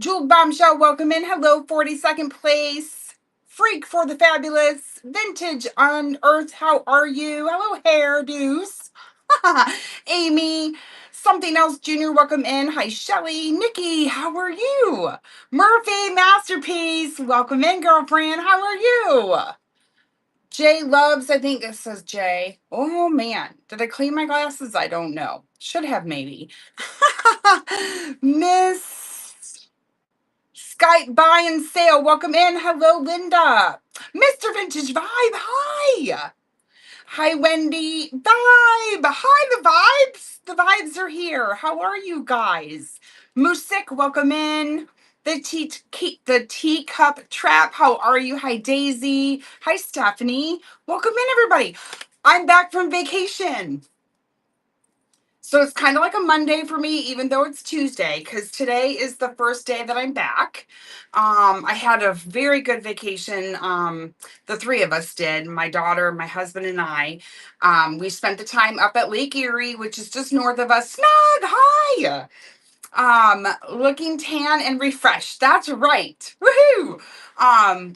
Jewel Bombshell, welcome in. Hello, 42nd place. Freak for the fabulous. Vintage on Earth, how are you? Hello, hairdos. Amy, something else, Junior, welcome in. Hi, Shelly. Nikki, how are you? Murphy, Masterpiece, welcome in, girlfriend. How are you? Jay loves, I think it says Jay. Oh man, did I clean my glasses? I don't know. Should have maybe. Miss Skype buy and sale, welcome in. Hello, Linda. Mr. Vintage Vibe, hi. Hi, Wendy. Vibe. Hi, the vibes. The vibes are here. How are you guys? Musik, welcome in. The teacup trap. How are you? Hi, Daisy. Hi, Stephanie. Welcome in, everybody. I'm back from vacation. So it's kind of like a Monday for me, even though it's Tuesday, because today is the first day that I'm back. I had a very good vacation. The three of us did, my daughter, my husband, and I. We spent the time up at Lake Erie, which is just north of us. Snug, hi! Looking tan and refreshed. That's right. Woohoo!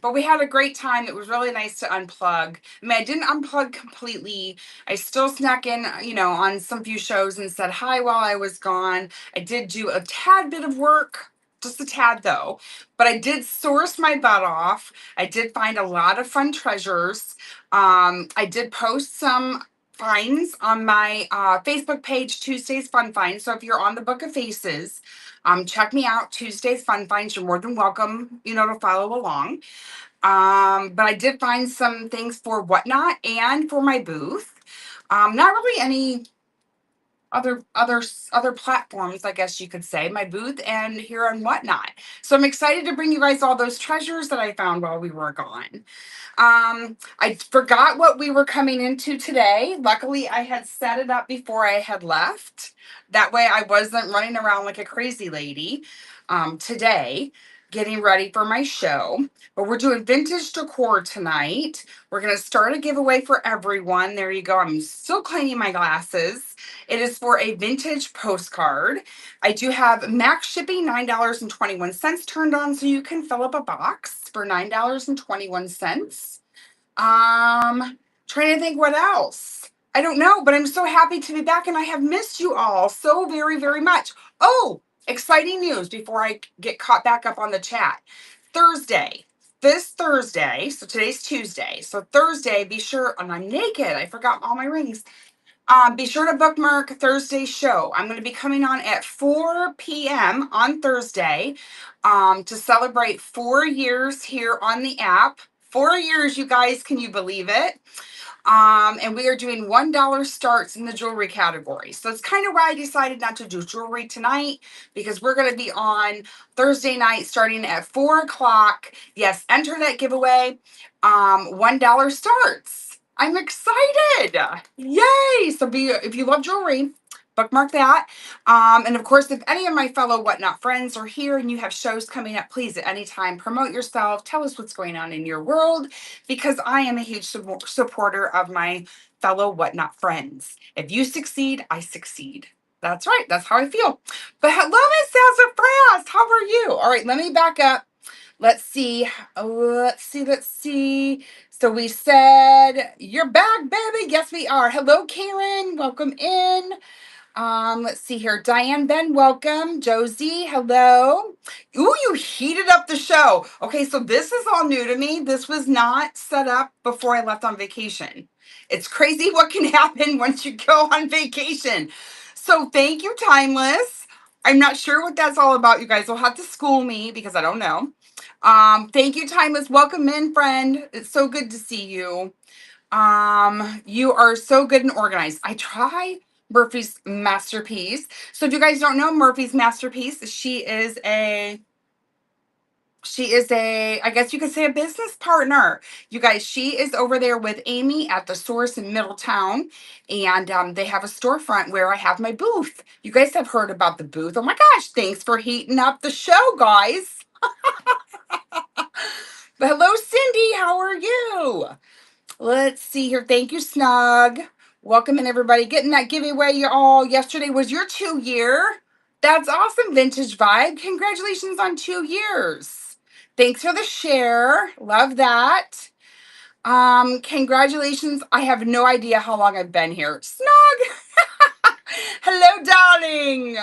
But we had a great time. It was really nice to unplug. I mean, I didn't unplug completely. I still snuck in, on some few shows and said hi while I was gone. I did do a tad bit of work, just a tad though, but I did source my butt off. I did find a lot of fun treasures. I did post some finds on my Facebook page, Tuesday's Fun Finds. So if you're on the Book of Faces, check me out, Tuesday's Fun Finds. You're more than welcome, to follow along. But I did find some things for Whatnot and for my booth. Not really any other platforms, I guess you could say, my booth and here on Whatnot. So I'm excited to bring you guys all those treasures that I found while we were gone. I forgot what we were coming into today. Luckily, I had set it up before I had left. That way I wasn't running around like a crazy lady today, getting ready for my show. But we're doing vintage decor tonight. We're going to start a giveaway for everyone. There you go. I'm still cleaning my glasses. It is for a vintage postcard. I do have max shipping, $9.21 turned on, so you can fill up a box for $9.21. Trying to think what else. I don't know, but I'm so happy to be back and I have missed you all so very, very much. Oh, exciting news before I get caught back up on the chat. This Thursday, so today's Tuesday. So Thursday, be sure, and I'm naked. I forgot all my rings. Be sure to bookmark Thursday's show. I'm going to be coming on at 4 p.m. on Thursday to celebrate 4 years here on the app. 4 years, you guys, can you believe it? And we are doing $1 starts in the jewelry category. So it's kind of why I decided not to do jewelry tonight, because we're going to be on Thursday night starting at 4 o'clock. Yes, enter that giveaway. $1 starts. I'm excited. Yay. So if you love jewelry, bookmark that. And of course, if any of my fellow Whatnot friends are here and you have shows coming up, please at any time promote yourself. Tell us what's going on in your world, because I am a huge supporter of my fellow Whatnot friends. If you succeed, I succeed. That's right. That's how I feel. But hello, Miss Sassafras. How are you? All right, let me back up. Let's see. Let's see. So we said, you're back, baby. Yes, we are. Hello, Karen. Welcome in. Let's see here. Diane Ben, welcome. Josie, hello. Ooh, you heated up the show. Okay, so this is all new to me. This was not set up before I left on vacation. It's crazy what can happen once you go on vacation. So thank you, Timeless. I'm not sure what that's all about. You guys will have to school me because I don't know. Thank you, Timeless. Welcome in, friend. It's so good to see you. You are so good and organized. I try. Murphy's Masterpiece. So if you guys don't know Murphy's Masterpiece, I guess you could say, a business partner. You guys, she is over there with Amy at the Source in Middletown, and they have a storefront where I have my booth. You guys have heard about the booth. Oh my gosh, thanks for heating up the show, guys. But hello, Cindy. How are you? Let's see here. Thank you, Snug. Welcome in, everybody. Getting that giveaway, you all. Yesterday was your 2 year. That's awesome, Vintage Vibe. Congratulations on 2 years. Thanks for the share. Love that. Congratulations. I have no idea how long I've been here. Snog. Hello, darling.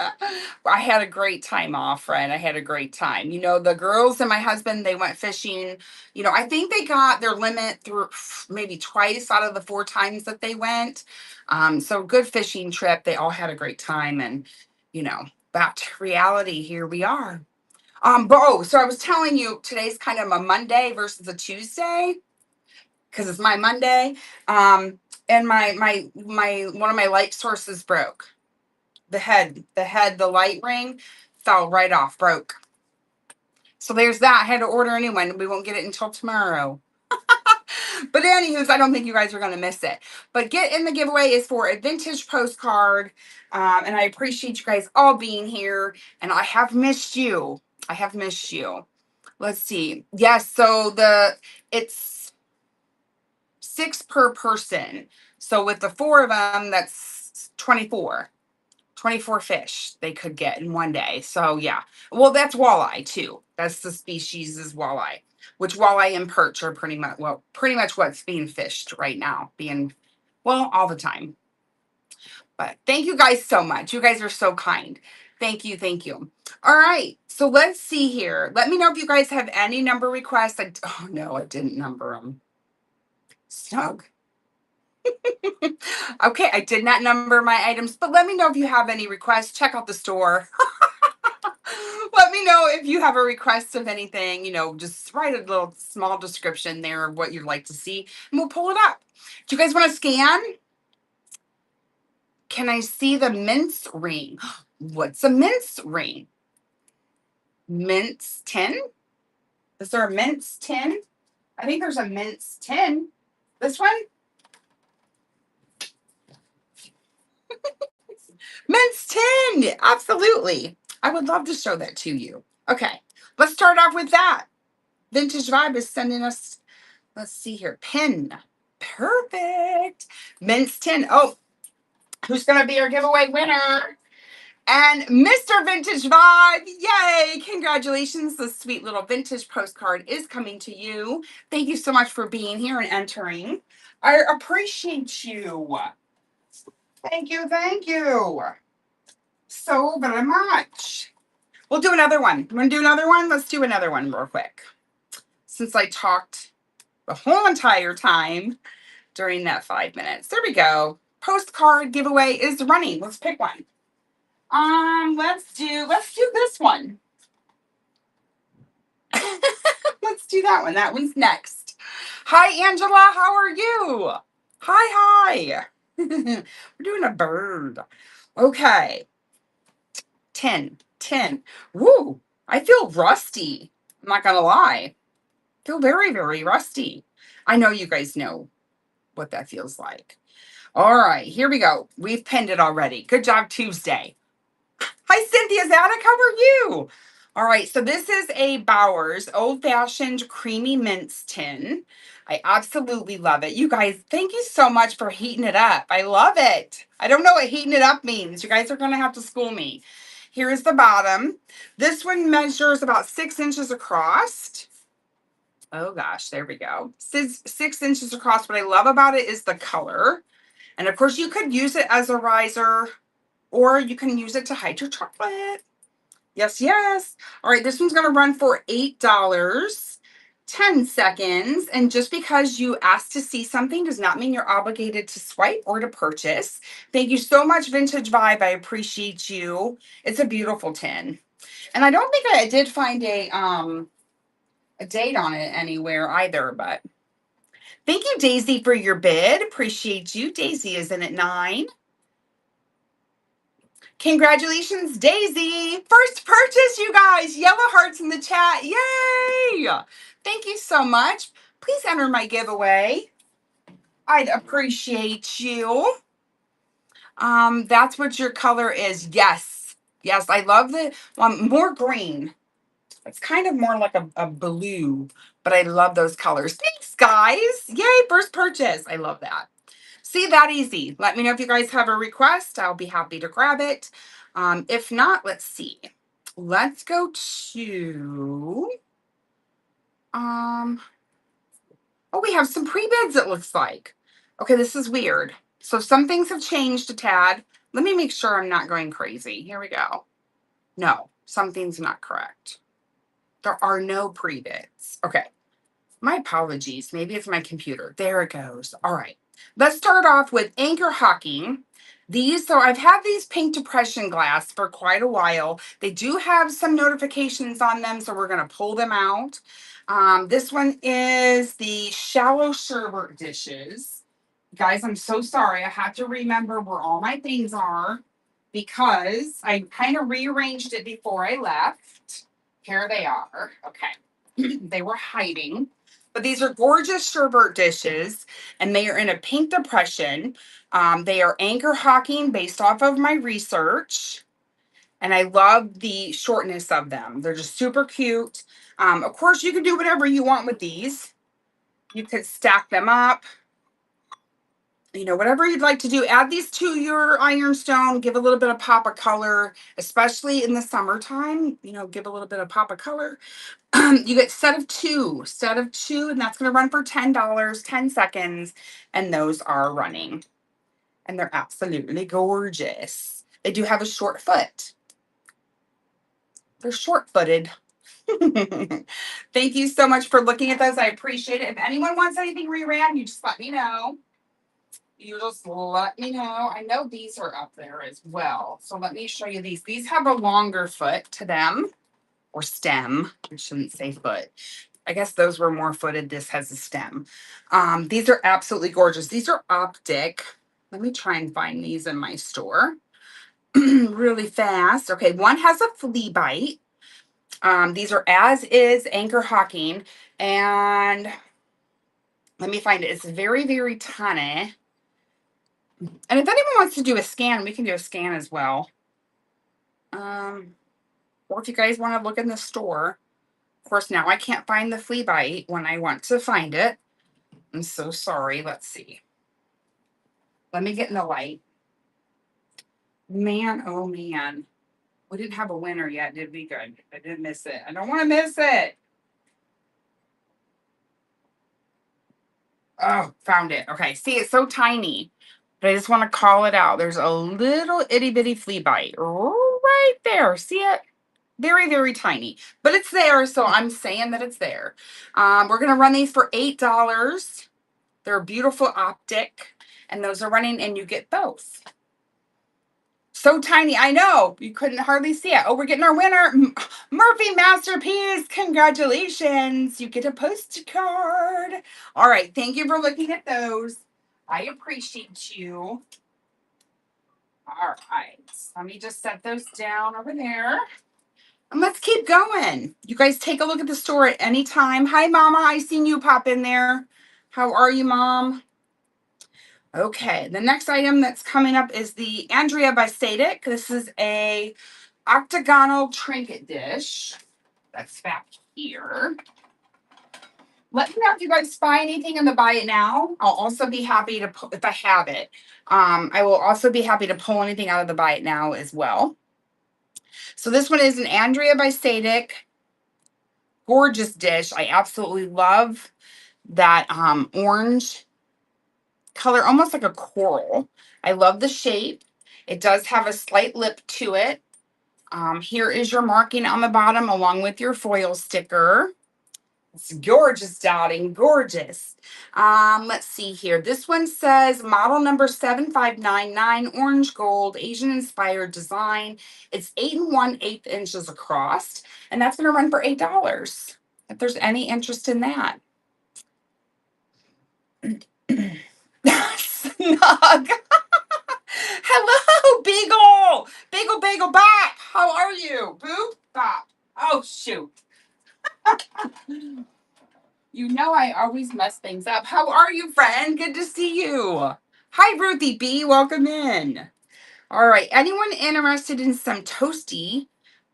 I had a great time off, friend. I had a great time. The girls and my husband, they went fishing. I think they got their limit through maybe twice out of the 4 times that they went. So good fishing trip. They all had a great time, and you know, back to reality. Here we are. So I was telling you today's kind of a Monday versus a Tuesday because it's my Monday. And my one of my light sources broke. The light ring fell right off, broke. So there's that. I had to order a new one. We won't get it until tomorrow. But anywho, I don't think you guys are going to miss it. But get in the giveaway is for a vintage postcard. And I appreciate you guys all being here. And I have missed you. I have missed you. Let's see. Yes, so it's 6 per person. So with the 4 of them, that's 24 fish they could get in one day. So yeah. Well, that's walleye too. That's the species is walleye, which walleye and perch are pretty much what's being fished right now, all the time. But thank you guys so much. You guys are so kind. Thank you. Thank you. All right. So let's see here. Let me know if you guys have any number requests. Oh no, I didn't number them. Snug. Okay, I did not number my items, but let me know if you have any requests. Check out the store. Let me know if you have a request of anything. Just write a little small description there of what you'd like to see, and we'll pull it up. Do you guys want to scan? Can I see the mince ring? What's a mince ring? Mince tin? Is there a mince tin? I think there's a mince tin. This one? Mince tin! Absolutely. I would love to show that to you. Okay, let's start off with that. Vintage Vibe is sending us, let's see here, pin. Perfect. Mince tin. Oh, who's going to be our giveaway winner? And Mr. Vintage Vibe, yay! Congratulations. The sweet little vintage postcard is coming to you. Thank you so much for being here and entering. I appreciate you. Thank you. Thank you so very much. We'll do another one. You want to do another one? Let's do another one real quick. Since I talked the whole entire time during that 5 minutes. There we go. Postcard giveaway is running. Let's pick one. Let's do this one. Let's do that one. That one's next. Hi, Angela. How are you? Hi. We're doing a bird. Okay. 10. Woo. I feel rusty. I'm not going to lie. I feel very, very rusty. I know you guys know what that feels like. All right. Here we go. We've pinned it already. Good job, Tuesday. Hi, Cynthia Zadok. How are you? All right. So this is a Bowers old-fashioned creamy mince tin. I absolutely love it. You guys, thank you so much for heating it up. I love it. I don't know what heating it up means. You guys are going to have to school me. Here's the bottom. This one measures about 6 inches across. Oh, gosh. There we go. 6 inches across. What I love about it is the color. And, of course, you could use it as a riser, or you can use it to hide your chocolate. Yes. All right, this one's going to run for $8, 10 seconds. And just because you asked to see something does not mean you're obligated to swipe or to purchase. Thank you so much, Vintage Vibe. I appreciate you. It's a beautiful tin. And I don't think I did find a date on it anywhere either, but thank you, Daisy, for your bid. Appreciate you. Daisy is in at 9. Congratulations, Daisy. First purchase, you guys. Yellow hearts in the chat. Yay. Thank you so much. Please enter my giveaway. I'd appreciate you. That's what your color is. Yes, I love the more green. It's kind of more like a blue, but I love those colors. Thanks, guys. Yay, first purchase. I love that. See, that easy. Let me know if you guys have a request. I'll be happy to grab it. If not, let's see. Let's go to, um, oh, we have some pre-bids, it looks like. Okay, this is weird. So some things have changed a tad. Let me make sure I'm not going crazy. Here we go. No, something's not correct. There are no pre-bids. Okay. My apologies. Maybe it's my computer. There it goes. All right. Let's start off with Anchor Hawking. So I've had these pink depression glass for quite a while. They do have some notifications on them, so we're going to pull them out. This one is the shallow sherbet dishes. Guys, I'm so sorry. I have to remember where all my things are because I kind of rearranged it before I left. Here they are. Okay. They were hiding. But these are gorgeous sherbet dishes, and they are in a pink depression. They are Anchor Hawking based off of my research, and I love the shortness of them. They're just super cute. Of course, you can do whatever you want with these. You could stack them up, whatever you'd like to do. Add these to your ironstone, give a little bit of pop of color, especially in the summertime, give a little bit of pop of color. You get set of two, and that's going to run for $10, 10 seconds, and those are running. And they're absolutely gorgeous. They do have a short foot. They're short-footed. Thank you so much for looking at those. I appreciate it. If anyone wants anything reran, you just let me know. I know these are up there as well. So let me show you these. These have a longer foot to them, or stem. I shouldn't say foot. I guess those were more footed. This has a stem. These are absolutely gorgeous. These are optic. Let me try and find these in my store really fast. Okay, one has a flea bite. These are as is Anchor Hawking. And let me find it. It's very, very tiny. And if anyone wants to do a scan, we can do a scan as well. Or if you guys want to look in the store. Of course, now I can't find the flea bite when I want to find it. I'm so sorry. Let's see. Let me get in the light. Man, oh man. We didn't have a winner yet, did we? Good. I did miss it. I don't want to miss it. Oh, found it. Okay. See, it's so tiny. But I just want to call it out. There's a little itty bitty flea bite right there. See it? Very, very tiny. But it's there, so I'm saying that it's there. We're going to run these for $8. They're a beautiful optic, and those are running, and you get both. So tiny. I know. You couldn't hardly see it. Oh, we're getting our winner. Murphy Masterpiece. Congratulations. You get a postcard. All right. Thank you for looking at those. I appreciate you. All right. Let me just set those down over there. And let's keep going. You guys take a look at the store at any time. Hi, Mama. I seen you pop in there. How are you, Mom? Okay, the next item that's coming up is the Andrea by Sadek. This is a octagonal trinket dish. That's back here. Let me know if you guys buy anything in the buy it now. I'll also be happy to, if I have it, I will also be happy to pull anything out of the buy it now as well. So this one is an Andrea by Sadek. Gorgeous dish. I absolutely love that orange color, almost like a coral. I love the shape. It does have a slight lip to it. Here is your marking on the bottom along with your foil sticker. It's gorgeous, darling, gorgeous. Let's see here. This one says model number 7599, orange gold, Asian inspired design. It's 8 1/8 inches across, and that's going to run for $8. If there's any interest in that. Snug. Hello, Beagle. Bagel back. How are you? Boop, bop. Oh, shoot. You know I always mess things up. How are you, friend? Good to see you. Hi, Ruthie B. Welcome in. All right. Anyone interested in some toasty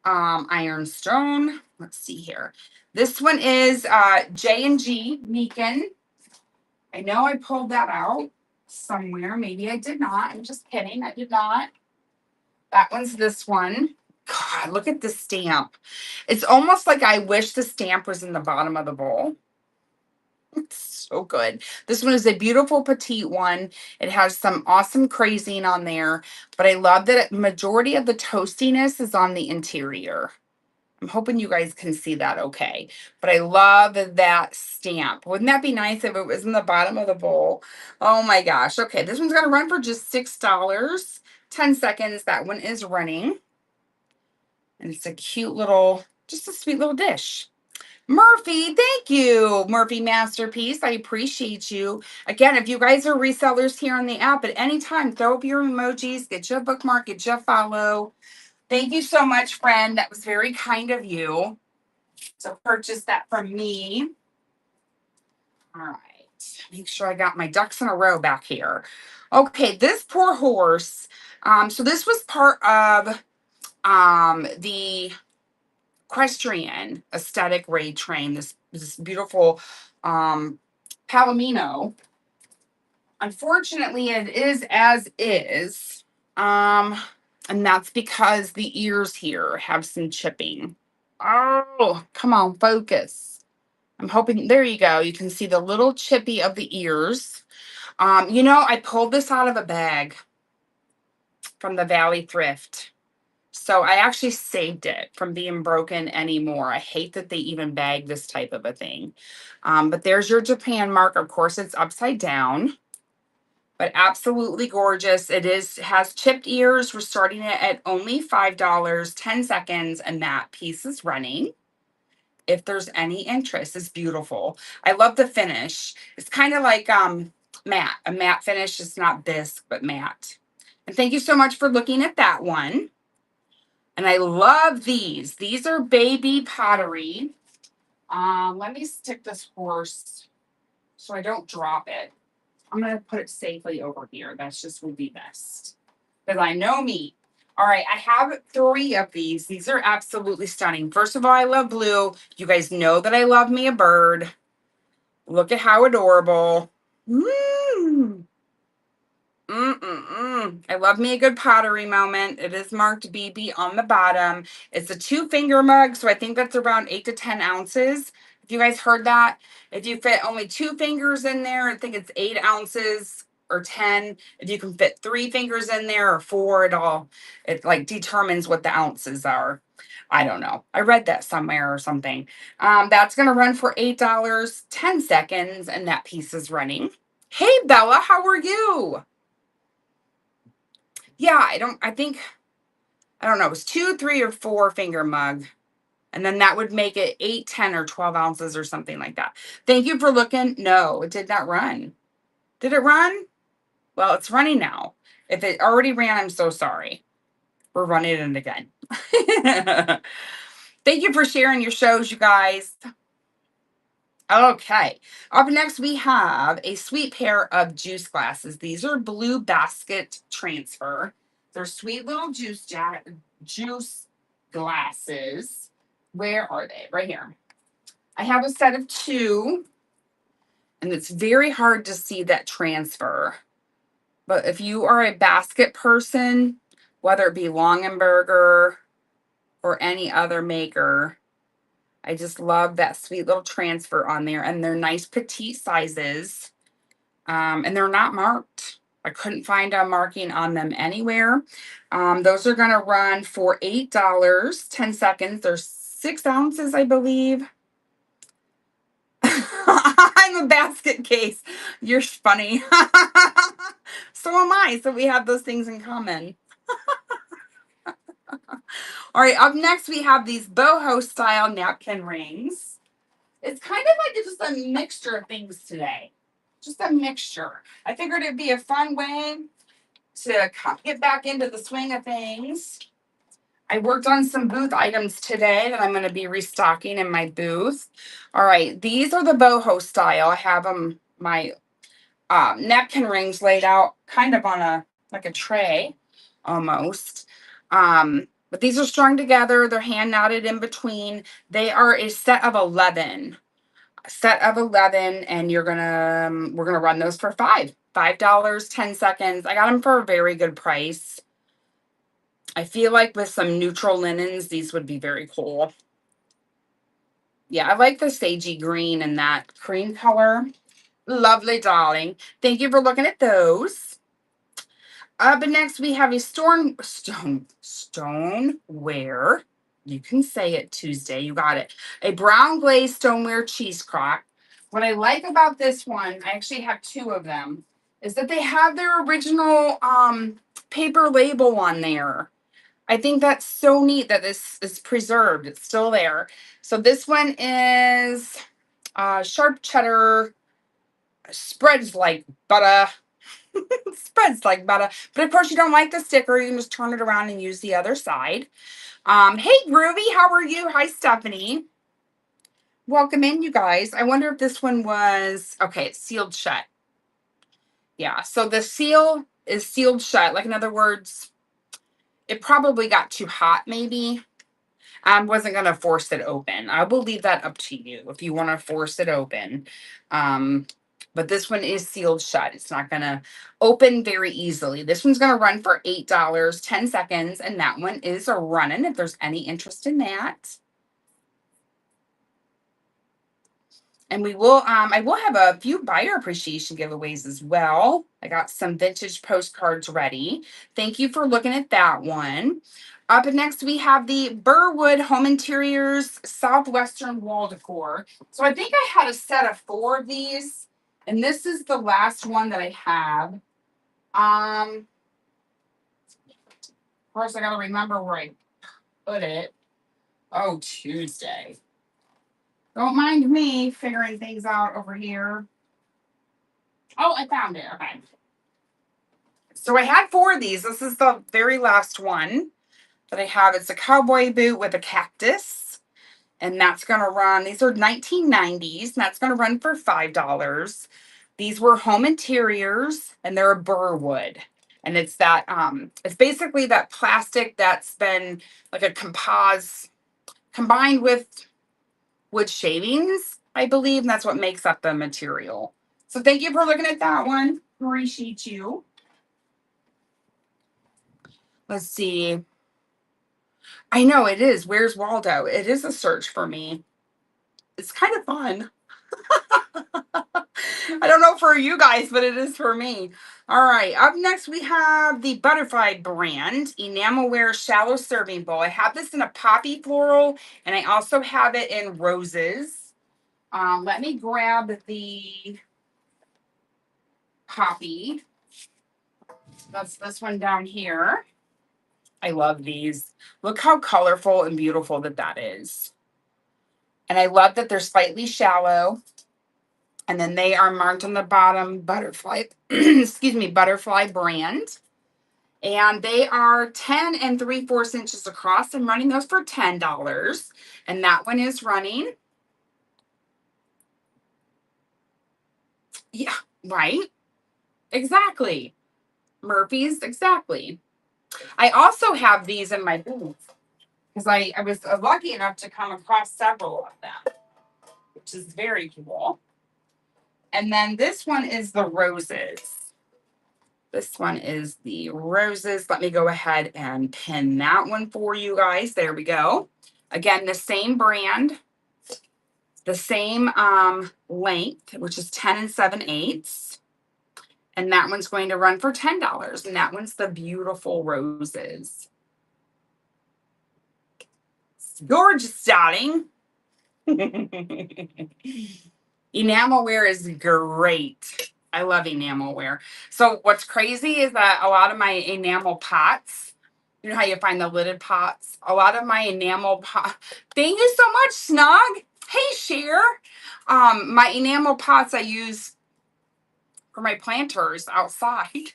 ironstone? Let's see here. This one is J&G Meekin. I know I pulled that out somewhere. Maybe I did not. I'm just kidding. I did not. That one's this one. God, look at the stamp. It's almost like I wish the stamp was in the bottom of the bowl. It's so good. This one is a beautiful petite one. It has some awesome crazing on there, but I love that majority of the toastiness is on the interior. I'm hoping you guys can see that okay. But I love that stamp. Wouldn't that be nice if it was in the bottom of the bowl? Oh my gosh. Okay, this one's going to run for just $6. 10 seconds. That one is running. And it's a cute little, just a sweet little dish. Murphy, thank you, Murphy Masterpiece. I appreciate you. Again, if you guys are resellers here on the app at any time, throw up your emojis, get you a bookmark, get you a follow. Thank you so much, friend. That was very kind of you to purchase that from me. All right. Make sure I got my ducks in a row back here. Okay, this poor horse. So this was part of the equestrian aesthetic raid train, this beautiful Palomino. Unfortunately, it is as is. And that's because the ears here have some chipping. Oh, come on, focus. I'm hoping, there you go. You can see the little chippy of the ears. I pulled this out of a bag from the Valley Thrift. So I actually saved it from being broken anymore. I hate that they even bag this type of a thing. But there's your Japan mark. Of course, it's upside down, but absolutely gorgeous. Has chipped ears. We're starting it at only $5, 10 seconds, and that piece is running. If there's any interest, it's beautiful. I love the finish. It's kind of like matte, a matte finish. It's not bisque, but matte. And thank you so much for looking at that one. And I love these. These are baby pottery. Let me stick this horse so I don't drop it. I'm going to put it safely over here. That's just would be best. Because I know me. All right, I have 3 of these. These are absolutely stunning. First of all, I love blue. You guys know that I love me a bird. Look at how adorable. Woo! I love me a good pottery moment. It is marked BB on the bottom. It's a 2-finger mug, so I think that's around 8 to 10 ounces. If you guys heard that, if you fit only 2 fingers in there, I think it's 8 ounces or 10. If you can fit 3 fingers in there or 4, it like determines what the ounces are. I don't know. I read that somewhere or something. That's going to run for $8, 10 seconds, and that piece is running. Hey, Bella, how are you? Yeah, I don't know. It was 2, 3, or 4-finger mug. And then that would make it 8, 10, or 12 ounces or something like that. Thank you for looking. No, it did not run. Did it run? Well, it's running now. If it already ran, I'm so sorry. We're running it again. Thank you for sharing your shows, you guys. Okay. Up next, we have a sweet pair of juice glasses. These are Blue Basket Transfer. They're sweet little juice glasses. Where are they? Right here. I have a set of 2, and it's very hard to see that transfer. But if you are a basket person, whether it be Longenberger or any other maker, I just love that sweet little transfer on there, and they're nice petite sizes, and they're not marked. I couldn't find a marking on them anywhere. Those are going to run for $8, 10 seconds. They're 6 ounces, I believe. I'm a basket case. You're funny. So am I. So we have those things in common. All right, up next we have these boho style napkin rings. It's kind of like just a mixture of things today. Just a mixture. I figured it'd be a fun way to get back into the swing of things. I worked on some booth items today that I'm going to be restocking in my booth. All right, these are the boho style. I have them, my napkin rings laid out kind of on a tray almost. But these are strung together. They're hand knotted in between. They are a set of 11. And we're gonna run those for $5, 10 seconds. I got them for a very good price. I feel like with some neutral linens, these would be very cool. Yeah, I like the sagey green and that cream color. Lovely, darling. Thank you for looking at those. But next we have a stoneware. You can say it Tuesday. You got it. A brown glaze stoneware cheesecloth. What I like about this one, I actually have two of them, is that they have their original paper label on there. I think that's so neat that this is preserved. It's still there. So this one is sharp cheddar, spreads like butter. Spreads like butter. But of course, you don't like the sticker. You can just turn it around and use the other side. Hey, Groovy, how are you? Hi, Stephanie. Welcome in, you guys. I wonder if this one was, okay, it's sealed shut. Yeah, so the seal is sealed shut. Like, in other words, it probably got too hot, maybe. I wasn't going to force it open. I will leave that up to you if you want to force it open. But this one is sealed shut. It's not going to open very easily. This one's going to run for $8, 10 seconds. And that one is running if there's any interest in that. And we will, I will have a few buyer appreciation giveaways as well. I got some vintage postcards ready. Thank you for looking at that one. Up next, we have the Burwood Home Interiors Southwestern Wall Decor. So I think I had a set of 4 of these, and this is the last one that I have. Of course, I got to remember where I put it. Oh, Tuesday. Don't mind me figuring things out over here. Oh, I found it. Okay. So I had 4 of these. This is the very last one that I have. It's a cowboy boot with a cactus. And that's going to run, these are 1990s. And that's going to run for $5. These were home interiors and they're a burwood. And it's that, it's basically that plastic that's been like a composite combined with wood shavings, I believe. And that's what makes up the material. So thank you for looking at that one. Appreciate you. Let's see. I know it is. Where's Waldo? It is a search for me. It's kind of fun. I don't know for you guys, but it is for me. All right. Up next, we have the Butterfly brand enamelware shallow serving bowl. I have this in a poppy floral, and I also have it in roses. Let me grab the poppy. That's this one down here. I love these. Look how colorful and beautiful that is. And I love that they're slightly shallow. And then they are marked on the bottom, Butterfly, excuse me, Butterfly brand. And they are 10 and 3/4 inches across. I'm running those for $10. And that one is running. Yeah, right. Exactly. Murphy's, exactly. I also have these in my booth because I was lucky enough to come across several of them, which is very cool. And then this one is the roses. This one is the roses. Let me go ahead and pin that one for you guys. There we go. Again, the same brand, the same length, which is 10 and 7/8. And that one's going to run for $10. And that one's the beautiful roses. It's gorgeous, darling. Enamelware is great. I love enamelware. So what's crazy is that a lot of my enamel pots, you know how you find the lidded pots? A lot of my enamel pot. Thank you so much, Snug. Hey, Cher. My enamel pots I use for my planters outside.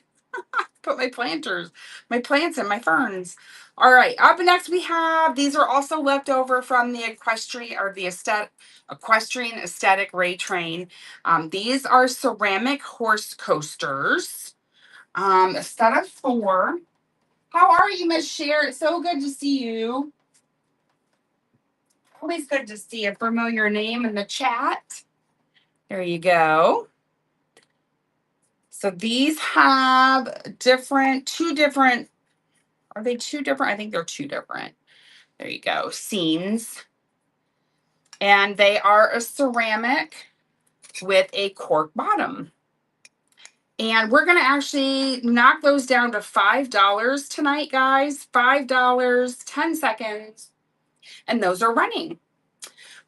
Put my plants in my ferns. All right, up next we have, these are also left over from the equestrian aesthetic Ray Train. These are ceramic horse coasters. A set of 4. How are you, Miss Cher? It's so good to see you. Always good to see a familiar name in the chat. There you go. So these have 2 different Are they two different? I think they're two different. There you go. Scenes. And they are a ceramic with a cork bottom. And we're going to actually knock those down to $5 tonight, guys. $5, 10 seconds. And those are running.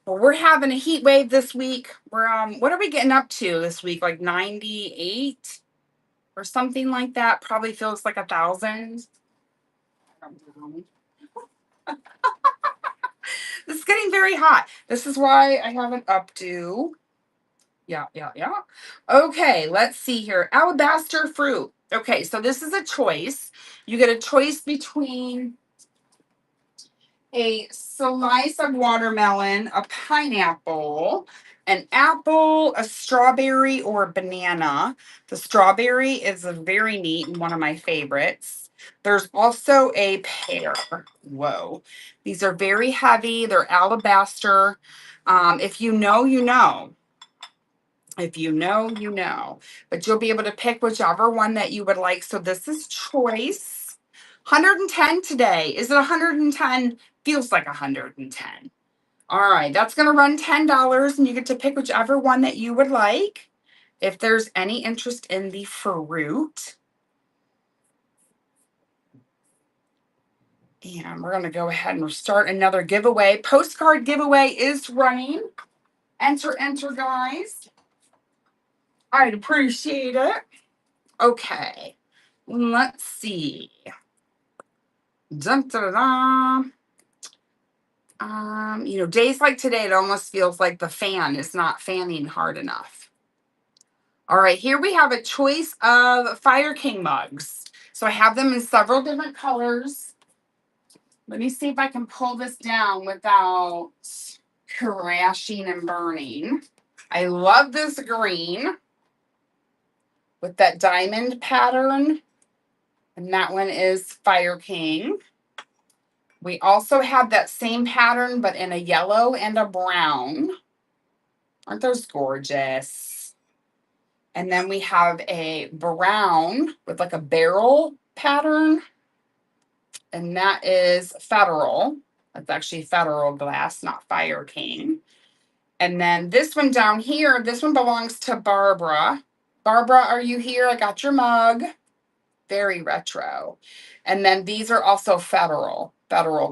Well, we're having a heat wave this week. We're what are we getting up to this week? Like 98 or something like that. Probably feels like 1,000. I don't know. This is getting very hot. This is why I have an updo. Yeah. Okay, let's see here. Alabaster fruit. Okay, so this is a choice. You get a choice between a slice of watermelon, a pineapple, an apple, a strawberry, or a banana. The strawberry is a very neat and one of my favorites. There's also a pear. Whoa. These are very heavy. They're alabaster. If you know, you know. If you know, you know. But you'll be able to pick whichever one that you would like. So this is choice. 110 today. Is it 110? Feels like 110. All right, that's going to run $10, and you get to pick whichever one that you would like. If there's any interest in the fruit. And we're going to go ahead and start another giveaway. Postcard giveaway is running. Enter, guys. I'd appreciate it. Okay, let's see. Dun, dun, dun. Days like today, it almost feels like the fan is not fanning hard enough. All right, here we have a choice of Fire King mugs. So I have them in several different colors. Let me see if I can pull this down without crashing and burning. I love this green with that diamond pattern. And that one is Fire King. We also have that same pattern, but in a yellow and a brown. Aren't those gorgeous? And then we have a brown with like a barrel pattern. And that is Federal. That's actually Federal glass, not Fire King. And then this one down here, this one belongs to Barbara. Barbara, are you here? I got your mug. Very retro. And then these are also Federal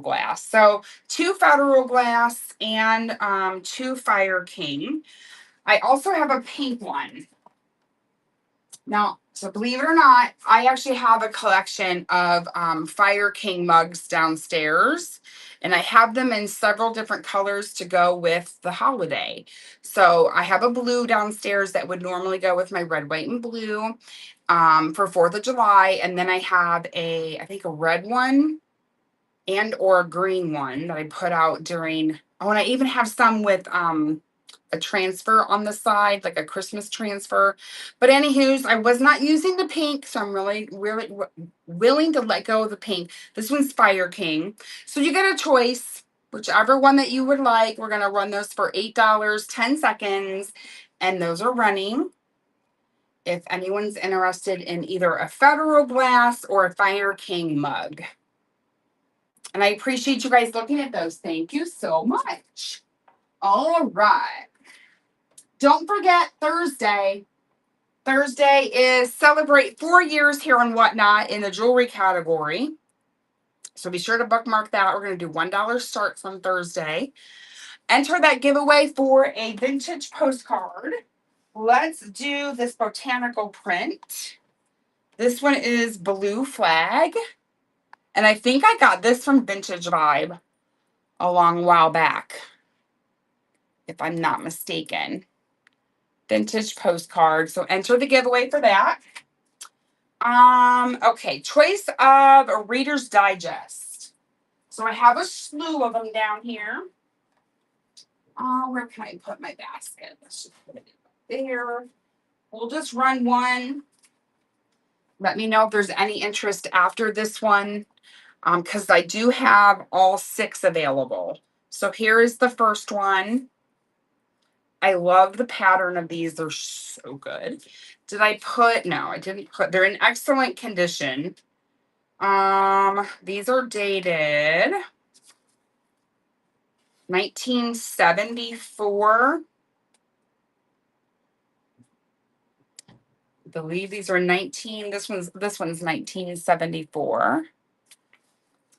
glass. So 2 Federal glass and 2 Fire King. I also have a pink one. Now, so believe it or not, I actually have a collection of Fire King mugs downstairs, and I have them in several different colors to go with the holiday. So I have a blue downstairs that would normally go with my red, white, and blue for 4th of July, and then I have I think a red one and or a green one that I put out during, and I even have some with a transfer on the side, like a Christmas transfer. But anywho's, I was not using the pink, so I'm really willing to let go of the pink. This one's Fire King. So you get a choice, whichever one that you would like. We're going to run those for $8, 10 seconds, and those are running. If anyone's interested in either a Federal glass or a Fire King mug. And I appreciate you guys looking at those. Thank you so much. All right. Don't forget Thursday. Thursday is celebrate 4 years here on Whatnot in the jewelry category. So be sure to bookmark that. We're going to do $1 starts on Thursday. Enter that giveaway for a vintage postcard. Let's do this botanical print. This one is Blue Flag. And I think I got this from Vintage Vibe a long while back, if I'm not mistaken. Vintage postcard. So enter the giveaway for that. Okay, choice of a Reader's Digest. So I have a slew of them down here. Where can I put my basket? Let's just put it there. We'll just run one. Let me know if there's any interest after this one, because I do have all 6 available. So here is the first one. I love the pattern of these. They're so good. Did I put? No, I didn't put. They're in excellent condition. These are dated 1974. I believe these are this one's 1974.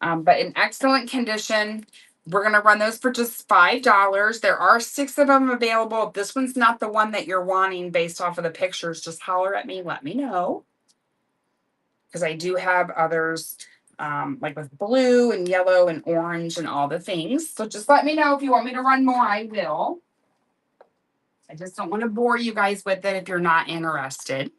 But in excellent condition. We're going to run those for just $5. There are 6 of them available. If this one's not the one that you're wanting based off of the pictures, just holler at me. Let me know. Because I do have others like with blue and yellow and orange and all the things. So just let me know if you want me to run more. I will. I just don't want to bore you guys with it if you're not interested.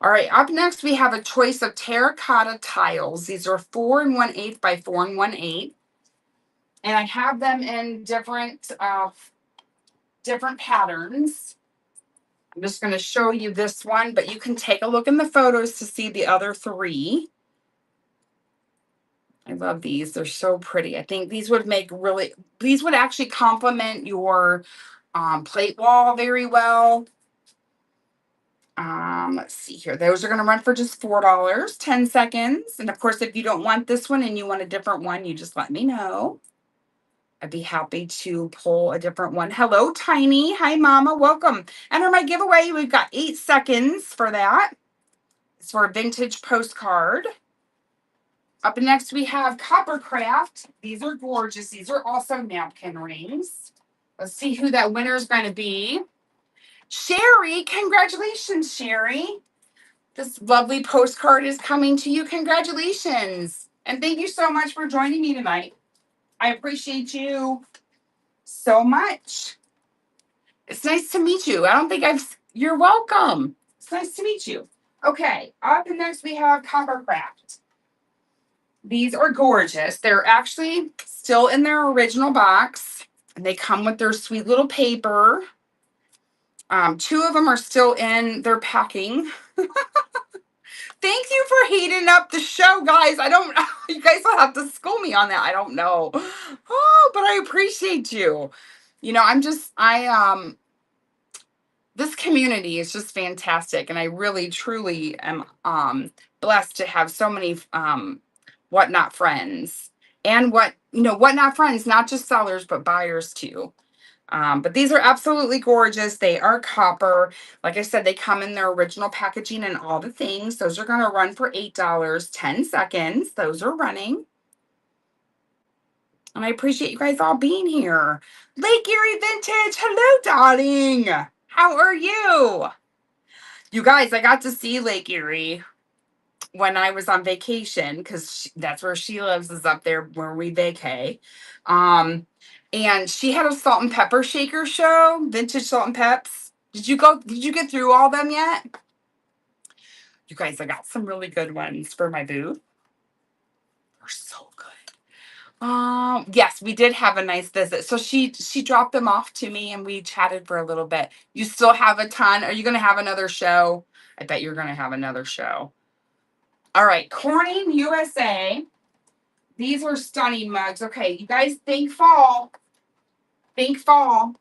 All right, up next we have a choice of terracotta tiles. These are 4 1/8 by 4 1/8. And I have them in different patterns. I'm just going to show you this one, but you can take a look in the photos to see the other 3. I love these. They're so pretty. I think these would actually complement your plate wall very well. Let's see here. Those are going to run for just $4, 10 seconds. And of course, if you don't want this one and you want a different one, you just let me know. I'd be happy to pull a different one. Hello, Tiny. Hi, Mama. Welcome. Enter my giveaway. We've got 8 seconds for that. It's for a vintage postcard. Up next, we have Coppercraft. These are gorgeous. These are also napkin rings. Let's see who that winner is going to be. Sherry. Congratulations, Sherry. This lovely postcard is coming to you. Congratulations. And thank you so much for joining me tonight. I appreciate you so much. It's nice to meet you. You're welcome. It's nice to meet you. Okay, up next we have Coppercraft. These are gorgeous. They're actually still in their original box, and they come with their sweet little paper. 2 of them are still in their packing. Thank you for heating up the show, guys. I don't know. You guys will have to school me on that. I don't know. Oh, but I appreciate you. This community is just fantastic, and I really truly am blessed to have so many whatnot friends, and whatnot friends, not just sellers but buyers too. But these are absolutely gorgeous. They are copper. Like I said, they come in their original packaging and all the things. Those are going to run for $8, 10 seconds. Those are running. And I appreciate you guys all being here. Lake Erie Vintage. Hello, darling. How are you? You guys, I got to see Lake Erie when I was on vacation, because that's where she lives, is up there where we vacay. And she had a salt and pepper shaker show, vintage salt and peps. Did you get through all them yet? You guys, I got some really good ones for my booth. They're so good. Yes, we did have a nice visit. So she dropped them off to me and we chatted for a little bit. You still have a ton. Are you going to have another show? I bet you're going to have another show. All right, Corning USA. These are stunning mugs. Okay, you guys think fall. Think fall.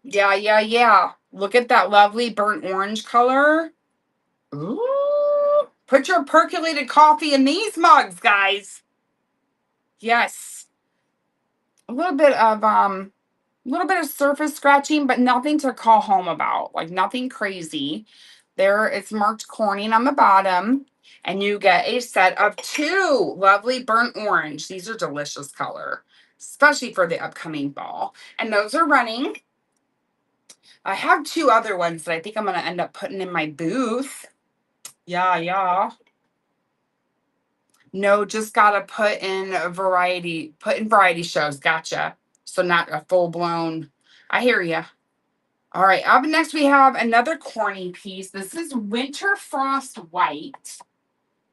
Yeah. Look at that lovely burnt orange color. Ooh. Put your percolated coffee in these mugs, guys. Yes. A little bit of surface scratching, but nothing to call home about. Like nothing crazy. There, it's marked Corning on the bottom. And you get a set of 2 lovely burnt orange. These are delicious color, especially for the upcoming fall. And those are running. I have 2 other ones that I think I'm going to end up putting in my booth. Yeah. No, just got to put in variety shows. Gotcha. So not a full blown. I hear ya. All right. Up next, we have another Corning piece. This is Winter Frost White.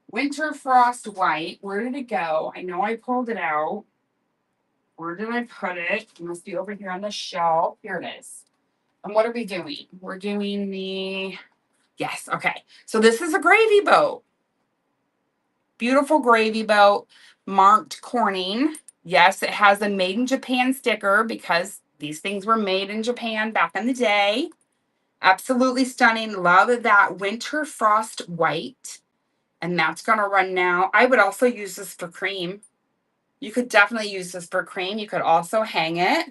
Winter Frost White. Where did it go? I know I pulled it out. Where did I put it? It must be over here on the shelf. Here it is. And what are we doing? We're doing yes, okay. So this is a gravy boat. Beautiful gravy boat, marked Corning. Yes, it has a made in Japan sticker because these things were made in Japan back in the day. Absolutely stunning. Love that winter frost white. And that's going to run now. I would also use this for cream. You could definitely use this for cream. You could also hang it.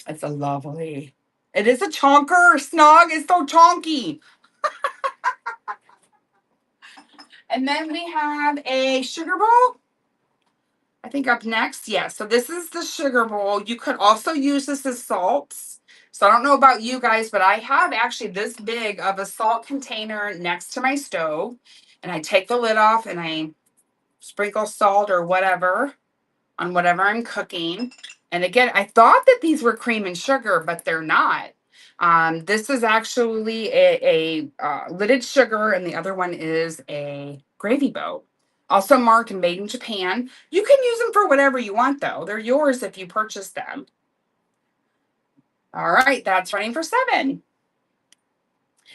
It's a lovely. It is a chonker. Snug is so chonky. And then we have a sugar bowl. I think up next. Yeah, so this is the sugar bowl. You could also use this as salts. So I don't know about you guys, but I have actually this big of a salt container next to my stove. And I take the lid off and I sprinkle salt or whatever on whatever I'm cooking. And again, I thought that these were cream and sugar, but they're not. This is actually a lidded sugar, and the other one is a gravy boat. Also marked and made in Japan. You can use them for whatever you want, though. They're yours if you purchase them. All right, that's running for 7.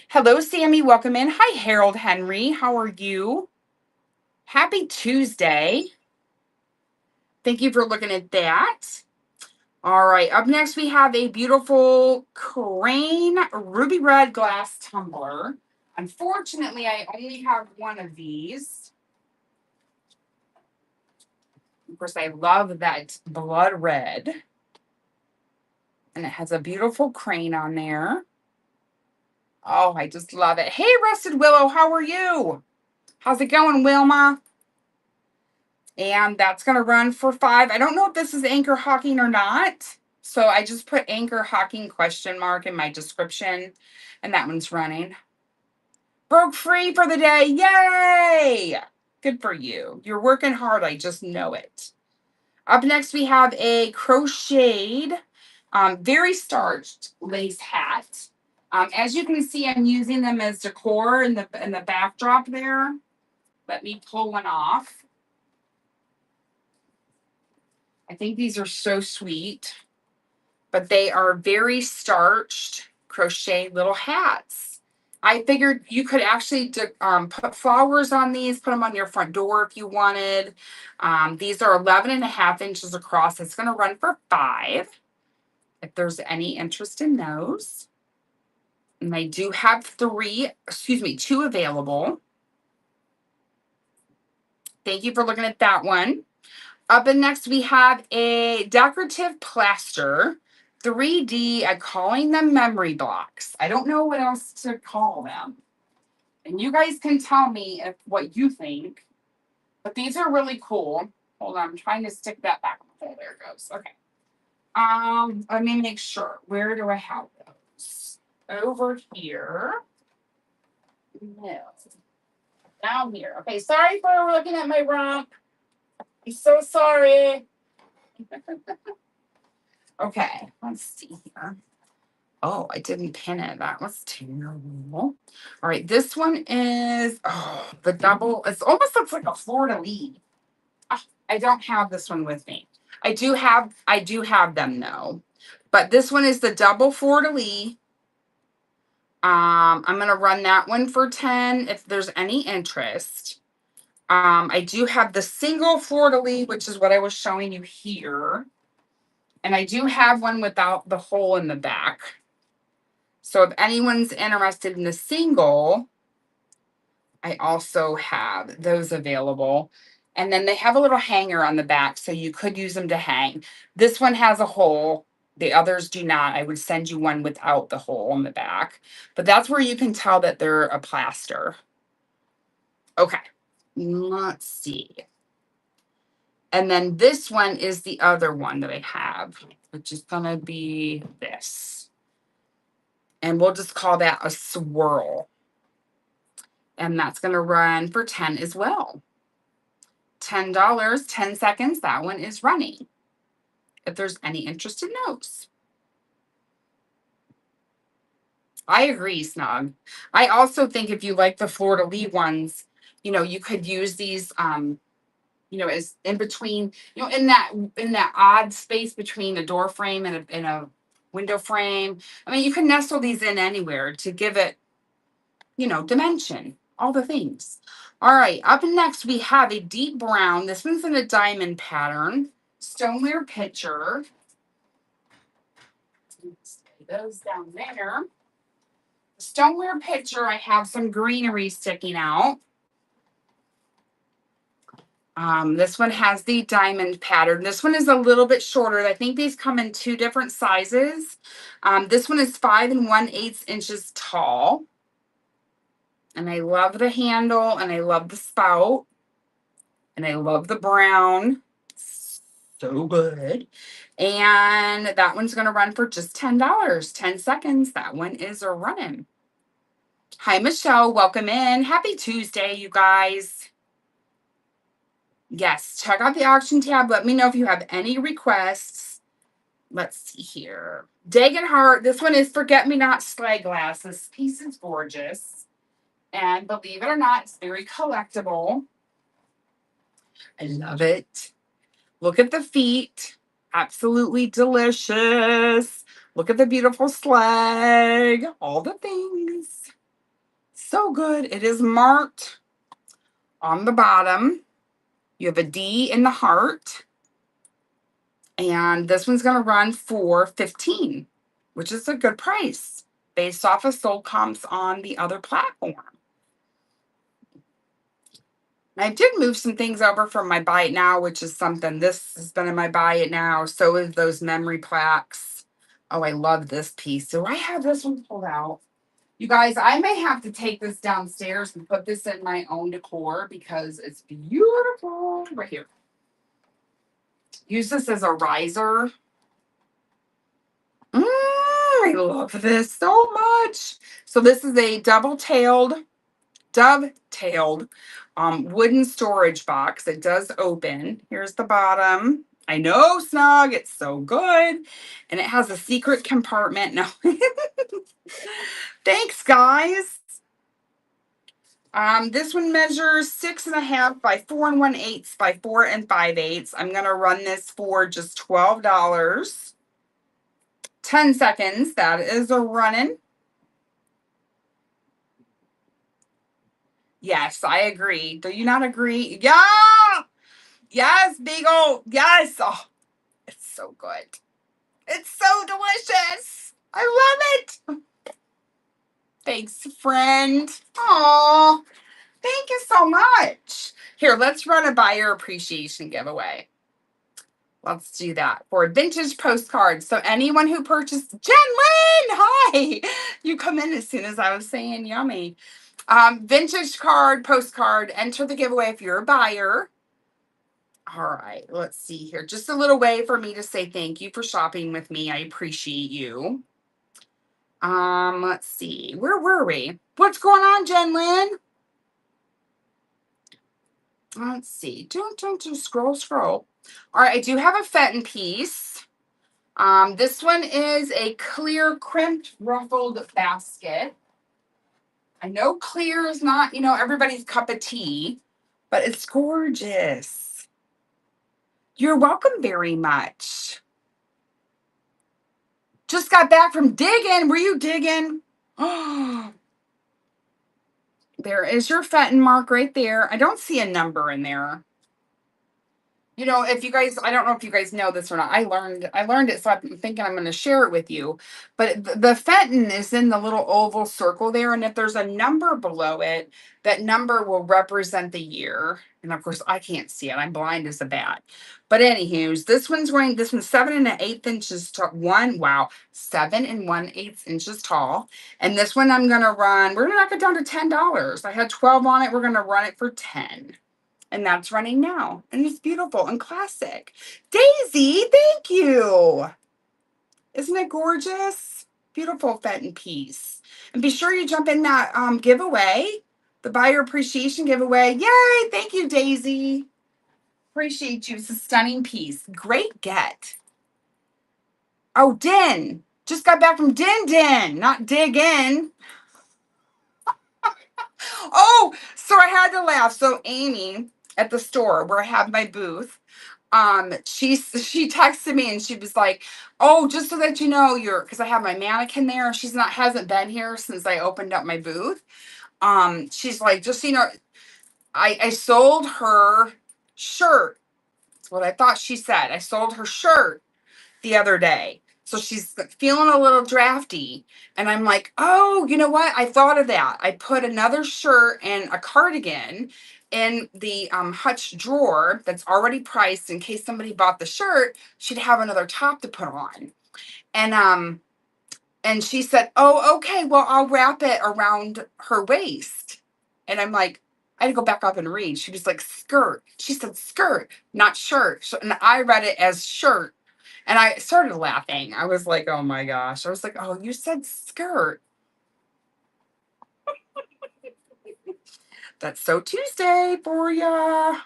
Hello, Sammy. Welcome in. Hi, Harold Henry. How are you? Happy Tuesday. Thank you for looking at that. All right, up next we have a beautiful Crane ruby red glass tumbler. Unfortunately, I only have one of these. Of course, I love that blood red. And it has a beautiful crane on there. Oh, I just love it. Hey, Rusted Willow, how are you? How's it going, Wilma? And that's going to run for 5. I don't know if this is anchor hawking or not. So I just put anchor hawking ? In my description. And that one's running. Broke free for the day. Yay! Good for you. You're working hard. I just know it. Up next, we have a crocheted, very starched lace hat. As you can see, I'm using them as decor in the backdrop there. Let me pull one off. I think these are so sweet, but they are very starched crochet little hats. I figured you could actually put flowers on these, put them on your front door if you wanted. These are 11.5 inches across. It's going to run for 5 if there's any interest in those. And I do have 2 available. Thank you for looking at that one. Up and next, we have a decorative plaster 3D. I'm calling them memory blocks. I don't know what else to call them. And you guys can tell me what you think. But these are really cool. Hold on, I'm trying to stick that back. Oh, there it goes. Okay. Let me make sure. Where do I have those? Over here. No. Down here. Okay, sorry for looking at my rump. I'm so sorry. Okay, let's see here. Oh, I didn't pin it. That was terrible. All right, this one is the double. It almost looks like a fleur-de-lis. I don't have this one with me. I do have them though. But this one is the double fleur-de-lis. I'm gonna run that one for 10 if there's any interest. I do have the single fleur-de-lis, which is what I was showing you here. And I do have one without the hole in the back. So if anyone's interested in the single, I also have those available. And then they have a little hanger on the back, so you could use them to hang. This one has a hole. The others do not. I would send you one without the hole in the back. But that's where you can tell that they're a plaster. Okay, let's see. And then this one is the other one that I have, which is going to be this. And we'll just call that a swirl. And that's going to run for 10 as well. $10, 10 seconds. That one is running. If there's any interest in those. I agree, Snug. I also think if you like the fleur-de-lis ones, you could use these, as in between, in that odd space between a door frame and a window frame. I mean, you can nestle these in anywhere to give it, dimension, all the things. All right, up next, we have a deep brown. This one's in a diamond pattern. Stoneware pitcher. Let's lay those down there. stoneware pitcher, I have some greenery sticking out. This one has the diamond pattern. This one is a little bit shorter. I think these come in 2 different sizes. This one is 5 1/8 inches tall. And I love the handle and I love the spout. And I love the brown. So good. And that one's going to run for just $10. 10 seconds. That one is running. Hi, Michelle. Welcome in. Happy Tuesday, you guys. Yes, check out the auction tab. Let me know if you have any requests. Let's see here. Dagon Heart. This one is Forget Me Not Slay Glass. This piece is gorgeous. And believe it or not, it's very collectible. I love it. Look at the feet. Absolutely delicious. Look at the beautiful slag. All the things. So good. It is marked on the bottom. You have a D in the heart. And this one's going to run for $15, which is a good price based off of sold comps on the other platform. And I did move some things over from my Buy It Now, which is something. This has been in my Buy It Now. So is those memory plaques. Oh, I love this piece. So I have this one pulled out. You guys, I may have to take this downstairs and put this in my own decor because it's beautiful. Right here. Use this as a riser. I love this so much. So this is a dovetailed wooden storage box. It does open. Here's the bottom. I know, Snug. It's so good. And it has a secret compartment. No. Thanks, guys. This one measures 6.5 by 4 1/8 by 4 5/8. I'm going to run this for just $12. 10 seconds. That is a running. Yes, I agree. Do you not agree? Yeah. Yes, Beagle. Yes. Oh, it's so good. It's so delicious. I love it. Thanks, friend. Aw, thank you so much. Here, let's run a buyer appreciation giveaway. Let's do that for vintage postcards. So anyone who purchased, Jen Lynn, hi. You come in as soon as I was saying yummy. Vintage postcard, enter the giveaway if you're a buyer. All right, let's see here. Just a little way for me to say thank you for shopping with me. I appreciate you. Let's see. Where were we? What's going on, Jen Lynn? Let's see. Don't scroll. All right, I do have a Fenton piece. This one is a clear crimped ruffled basket. I know clear is not, everybody's cup of tea, but it's gorgeous. You're welcome very much. Just got back from digging. Were you digging? Oh, there is your Fenton mark right there. I don't see a number in there. If you guys, I don't know if you guys know this or not. I learned it, so I'm thinking I'm going to share it with you. But the Fenton is in the little oval circle there, and if there's a number below it, that number will represent the year. And of course, I can't see it. I'm blind as a bat. But anywho, this one's 7 1/8 inches tall. 7 1/8 inches tall. And this one I'm going to run. We're going to knock it down to $10. I had 12 on it. We're going to run it for 10. And that's running now. And it's beautiful and classic. Daisy, thank you. Isn't it gorgeous? Beautiful Fenton piece. And be sure you jump in that giveaway, the buyer appreciation giveaway. Yay, thank you, Daisy. Appreciate you. It's a stunning piece. Great get. Oh, Din. Just got back from Din, not dig in. Oh, so I had to laugh. So Amy at the store where I have my booth, she texted me and she was like, "Oh, just so that you know, because I have my mannequin there. Hasn't been here since I opened up my booth. She's like, just so you know, I sold her shirt. That's what I thought she said. I sold her shirt the other day. So she's feeling a little drafty. And I'm like, oh, you know what? I thought of that. I put another shirt and a cardigan in the Hutch drawer that's already priced in case somebody bought the shirt. She'd have another top to put on. And she said, oh, okay, well, I'll wrap it around her waist. And I'm like, I had to go back up and read. She was like, skirt. She said skirt, not shirt. And I read it as shirt. And I started laughing. I was like, oh my gosh. I was like, oh, you said skirt. That's so Tuesday for ya.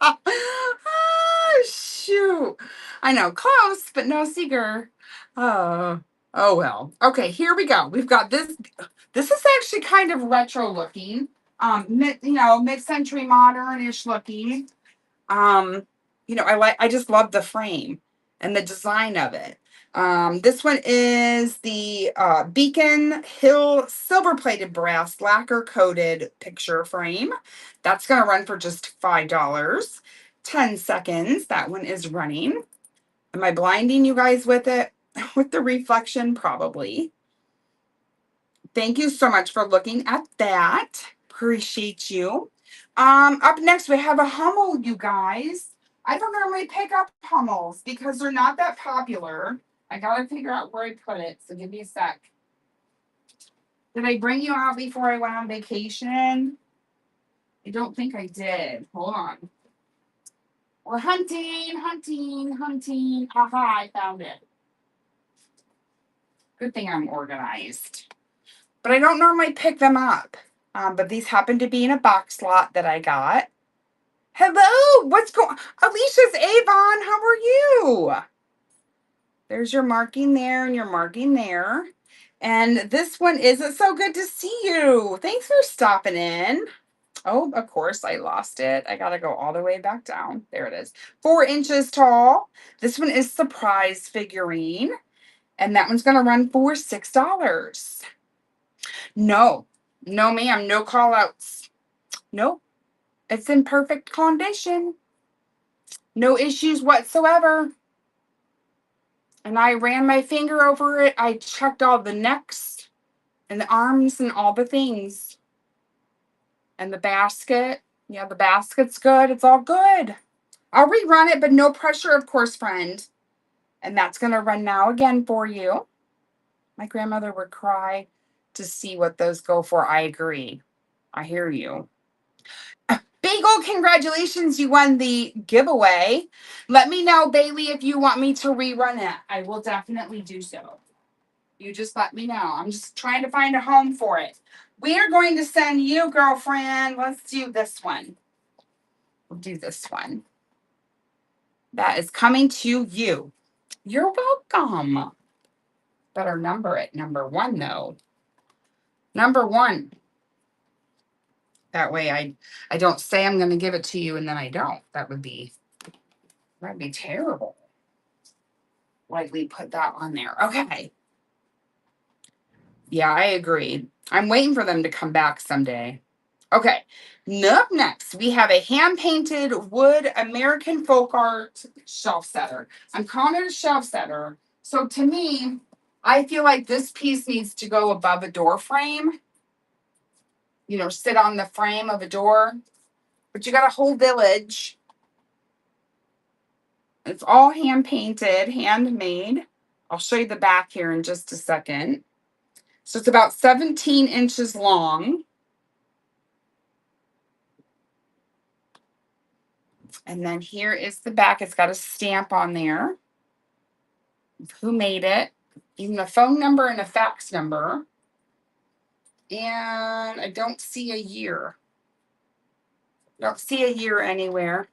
Oh, shoot. I know, close, but no cigar. Oh, oh well. Okay, here we go. We've got this. This is actually kind of retro looking. Mid-century modern-ish looking. I just love the frame and the design of it. This one is the Beacon Hill silver plated brass lacquer coated picture frame. That's going to run for just $5. 10 seconds. That one is running. Am I blinding you guys with it? With the reflection? Probably. Thank you so much for looking at that. Appreciate you. Up next, we have a Hummel, you guys. I don't normally pick up Hummels because they're not that popular. I gotta figure out where I put it, so give me a sec. Did I bring you out before I went on vacation? I don't think I did. Hold on. We're hunting. Aha, I found it. Good thing I'm organized. But I don't normally pick them up. But these happen to be in a box lot that I got. Hello, what's going on? Alicia's Avon, how are you? There's your marking there and your marking there. And this one is It's so good to see you. Thanks for stopping in. Oh, of course, I lost it. I got to go all the way back down. There it is. 4 inches tall. This one is surprise figurine. And that one's going to run for $6. No, ma'am. No call outs. Nope. It's in perfect condition. No issues whatsoever. And I ran my finger over it. I checked all the necks and the arms and all the things. And the basket. Yeah, the basket's good. It's all good. I'll rerun it, but no pressure, of course, friend. And that's going to run now again for you. My grandmother would cry to see what those go for. I agree. I hear you. Bagel, congratulations. You won the giveaway. Let me know, Bailey, if you want me to rerun it. I will definitely do so. You just let me know. I'm just trying to find a home for it. We are going to send you, girlfriend. Let's do this one. We'll do this one. That is coming to you. You're welcome. Better number it. Number 1, though. Number 1. That way I don't say I'm going to give it to you and then I don't. That'd be terrible. Lightly put that on there. Okay. Yeah, I agree. I'm waiting for them to come back someday. Okay. Up next, we have a hand-painted wood American folk art shelf setter. I'm calling it a shelf setter. So to me, I feel like this piece needs to go above a door frame. Sit on the frame of a door. But you got a whole village. It's all hand-painted, handmade. I'll show you the back here in just a second. So it's about 17 inches long. And then here is the back. It's got a stamp on there. Who made it? Even a phone number and a fax number. And I don't see a year. Don't see a year anywhere.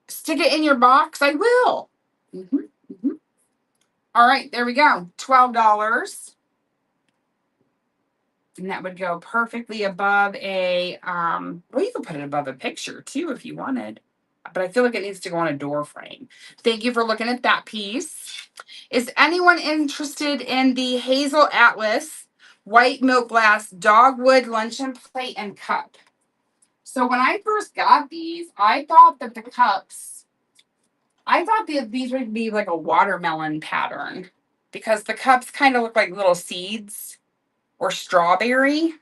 Stick it in your box. I will. All right, there we go. $12. And that would go perfectly above a, well, you could put it above a picture too if you wanted. But I feel like it needs to go on a door frame. Thank you for looking at that piece. Is anyone interested in the Hazel Atlas white milk glass dogwood luncheon plate and cup? So when I first got these, I thought that the cups, I thought that these would be like a watermelon pattern because the cups kind of look like little seeds or strawberry.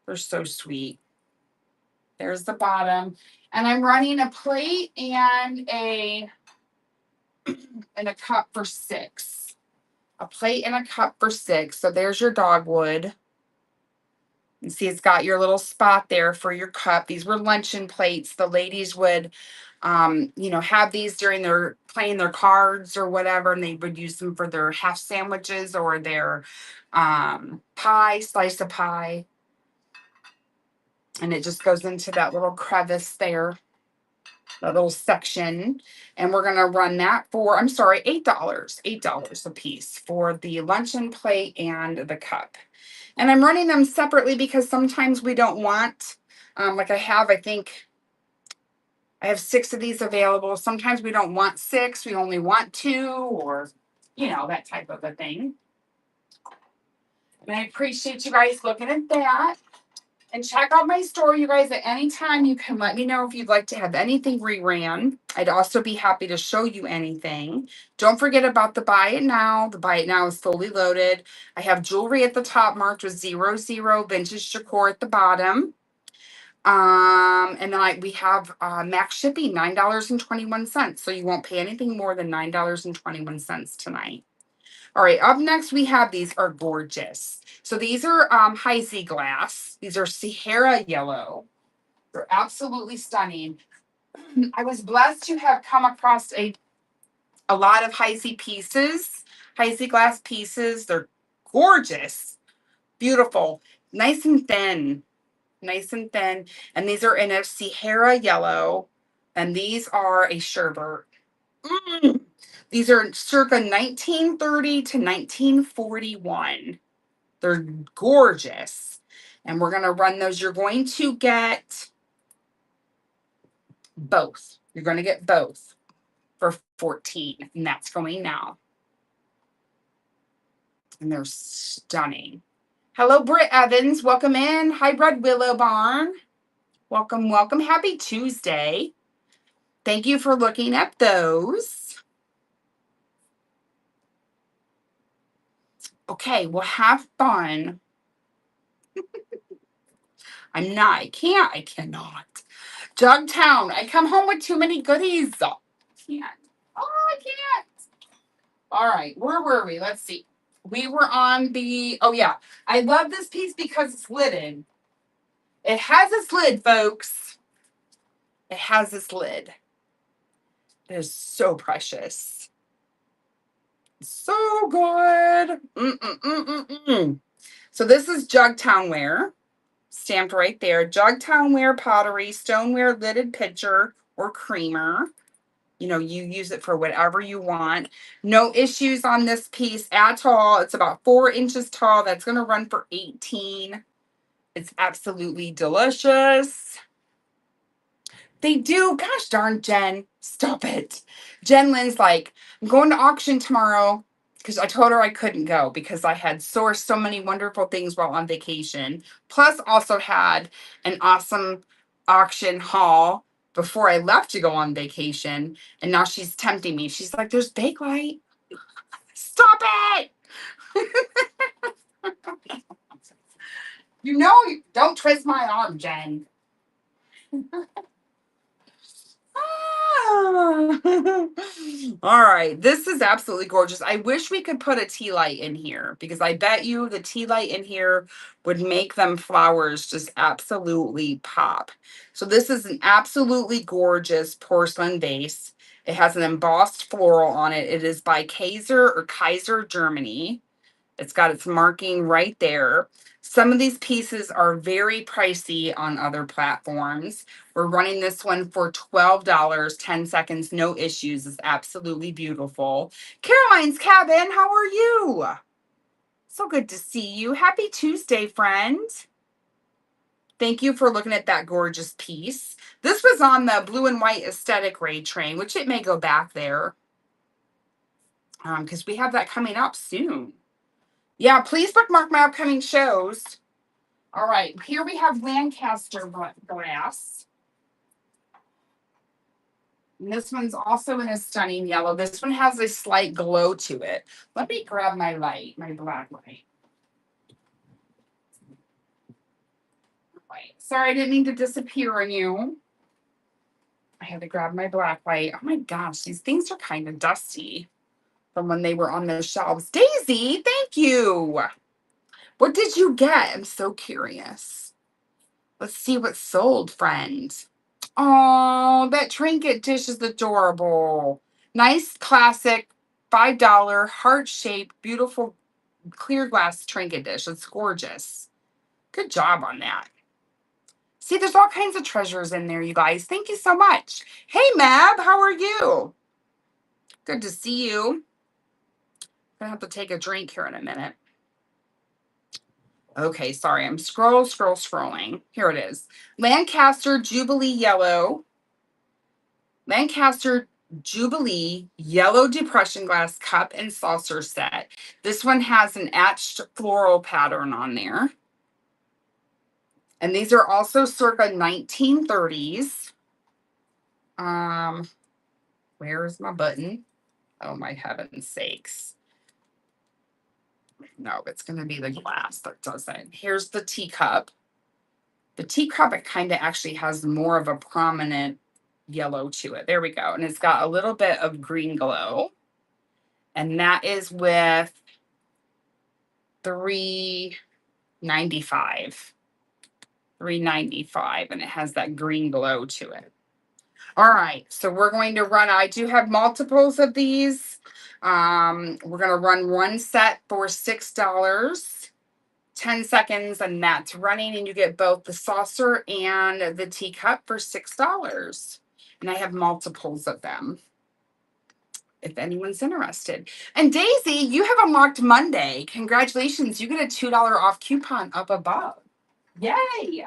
They're so sweet. There's the bottom. And I'm running a plate and a cup for 6. A plate and a cup for 6. So there's your dogwood. You see, it's got your little spot there for your cup. These were luncheon plates. The ladies would, have these during their playing their cards or whatever, and they would use them for their half sandwiches or their slice of pie. And it just goes into that little crevice there, that little section. And we're going to run that for, I'm sorry, $8. $8 a piece for the luncheon plate and the cup. And I'm running them separately because sometimes we don't want, I think I have 6 of these available. Sometimes we don't want 6, we only want 2, or, that type of a thing. And I appreciate you guys looking at that. And check out my store, you guys. At any time, you can let me know if you'd like to have anything reran. I'd also be happy to show you anything. Don't forget about the buy it now. The buy it now is fully loaded. I have jewelry at the top marked with 00 vintage decor at the bottom. And then we have max shipping, $9.21. So you won't pay anything more than $9.21 tonight. All right, up next, we have these are gorgeous. So these are high Z glass. These are Sahara yellow. They're absolutely stunning. I was blessed to have come across a lot of high Z pieces, high Z glass pieces. They're gorgeous, beautiful, nice and thin, nice and thin. And these are in a Sahara yellow, and these are a sherbet. These are circa 1930 to 1941. They're gorgeous. And we're going to run those. You're going to get both. You're going to get both for 14. And that's going now. And they're stunning. Hello, Britt Evans. Welcome in. Hi, Red Willow Barn. Welcome, welcome. Happy Tuesday. Thank you for looking at those. Okay, well, have fun. I cannot. Jugtown, I come home with too many goodies. I can't. Oh, I can't. All right, where were we? Let's see. We were on yeah. I love this piece because it's lidded. It has its lid, folks. It has this lid. It is so precious. So good. So this is Jugtown ware. Stamped right there. Jugtown ware pottery, stoneware lidded pitcher or creamer. You use it for whatever you want. No issues on this piece at all. It's about 4 inches tall. That's going to run for $18. It's absolutely delicious. They do. Gosh darn, Jen. Stop it. Jen Lynn's like, I'm going to auction tomorrow because I told her I couldn't go because I had sourced so many wonderful things while on vacation. Plus, also had an awesome auction haul before I left to go on vacation. And now she's tempting me. She's like, there's Bakelite. Stop it. Don't twist my arm, Jen. All right, this is absolutely gorgeous. I wish we could put a tea light in here because I bet you the tea light in here would make them flowers just absolutely pop. So this is an absolutely gorgeous porcelain vase. It has an embossed floral on it. It is by Kaiser, Germany. It's got its marking right there. Some of these pieces are very pricey on other platforms. We're running this one for $12, 10 seconds, no issues. It's absolutely beautiful. Caroline's Cabin, how are you? So good to see you. Happy Tuesday, friend. Thank you for looking at that gorgeous piece. This was on the blue and white aesthetic raid train, which it may go back there because we have that coming up soon. Yeah, please bookmark my upcoming shows. All right, here we have Lancaster glass. And this one's also in a stunning yellow. This one has a slight glow to it. Let me grab my light, my black light. Sorry, I didn't mean to disappear on you. I had to grab my black light. Oh my gosh, these things are kind of dusty from when they were on the shelves. Daisy, thank you. What did you get? I'm so curious. Let's see what's sold, friend. Oh, that trinket dish is adorable. Nice classic $5 heart-shaped, beautiful clear glass trinket dish. It's gorgeous. Good job on that. See, there's all kinds of treasures in there, you guys. Thank you so much. Hey, Mab, how are you? Good to see you. I'm gonna have to take a drink here in a minute. Okay, sorry, I'm scrolling. Here it is. Lancaster Jubilee Yellow. Lancaster Jubilee Yellow Depression Glass Cup and Saucer Set. This one has an etched floral pattern on there. And these are also circa 1930s. Where's my button? Oh, my heaven's sakes. No, it's going to be the glass that does it. Here's the teacup. The teacup, it kind of actually has more of a prominent yellow to it. There we go. And it's got a little bit of green glow. And that is with $3.95. $3.95. And it has that green glow to it. All right. So we're going to run. I do have multiples of these. We're going to run one set for $6. 10 seconds, and that's running, and you get both the saucer and the teacup for $6. And I have multiples of them if anyone's interested. And Daisy, you have unlocked Monday. Congratulations. You get a $2 off coupon up above. Yay.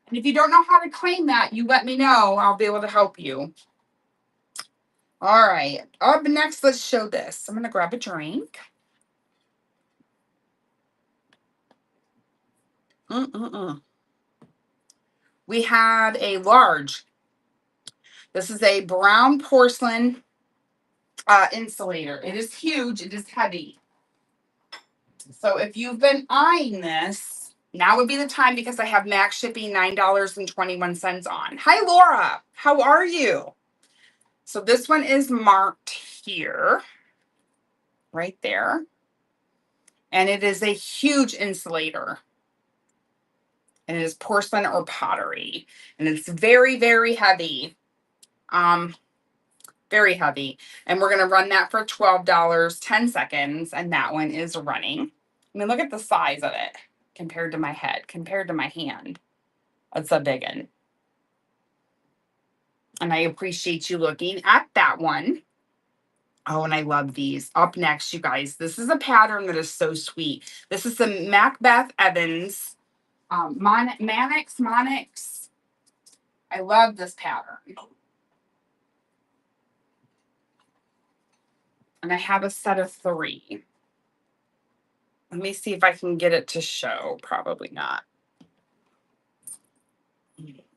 And if you don't know how to claim that, you let me know. I'll be able to help you. All right. Up next, let's show this. I'm going to grab a drink. We have a large. This is a brown porcelain insulator. It is huge. It is heavy. So if you've been eyeing this, now would be the time because I have max shipping $9.21 on. Hi, Laura. How are you? So this one is marked here, right there. And it is a huge insulator. And it is porcelain or pottery. And it's very, very heavy. Very heavy. And we're going to run that for $12, 10 seconds. And that one is running. I mean, look at the size of it compared to my head, compared to my hand. It's a big one. And I appreciate you looking at that one. Oh, and I love these. Up next, you guys, this is a pattern that is so sweet. This is the Macbeth Evans Monix. I love this pattern. And I have a set of 3. Let me see if I can get it to show. Probably not.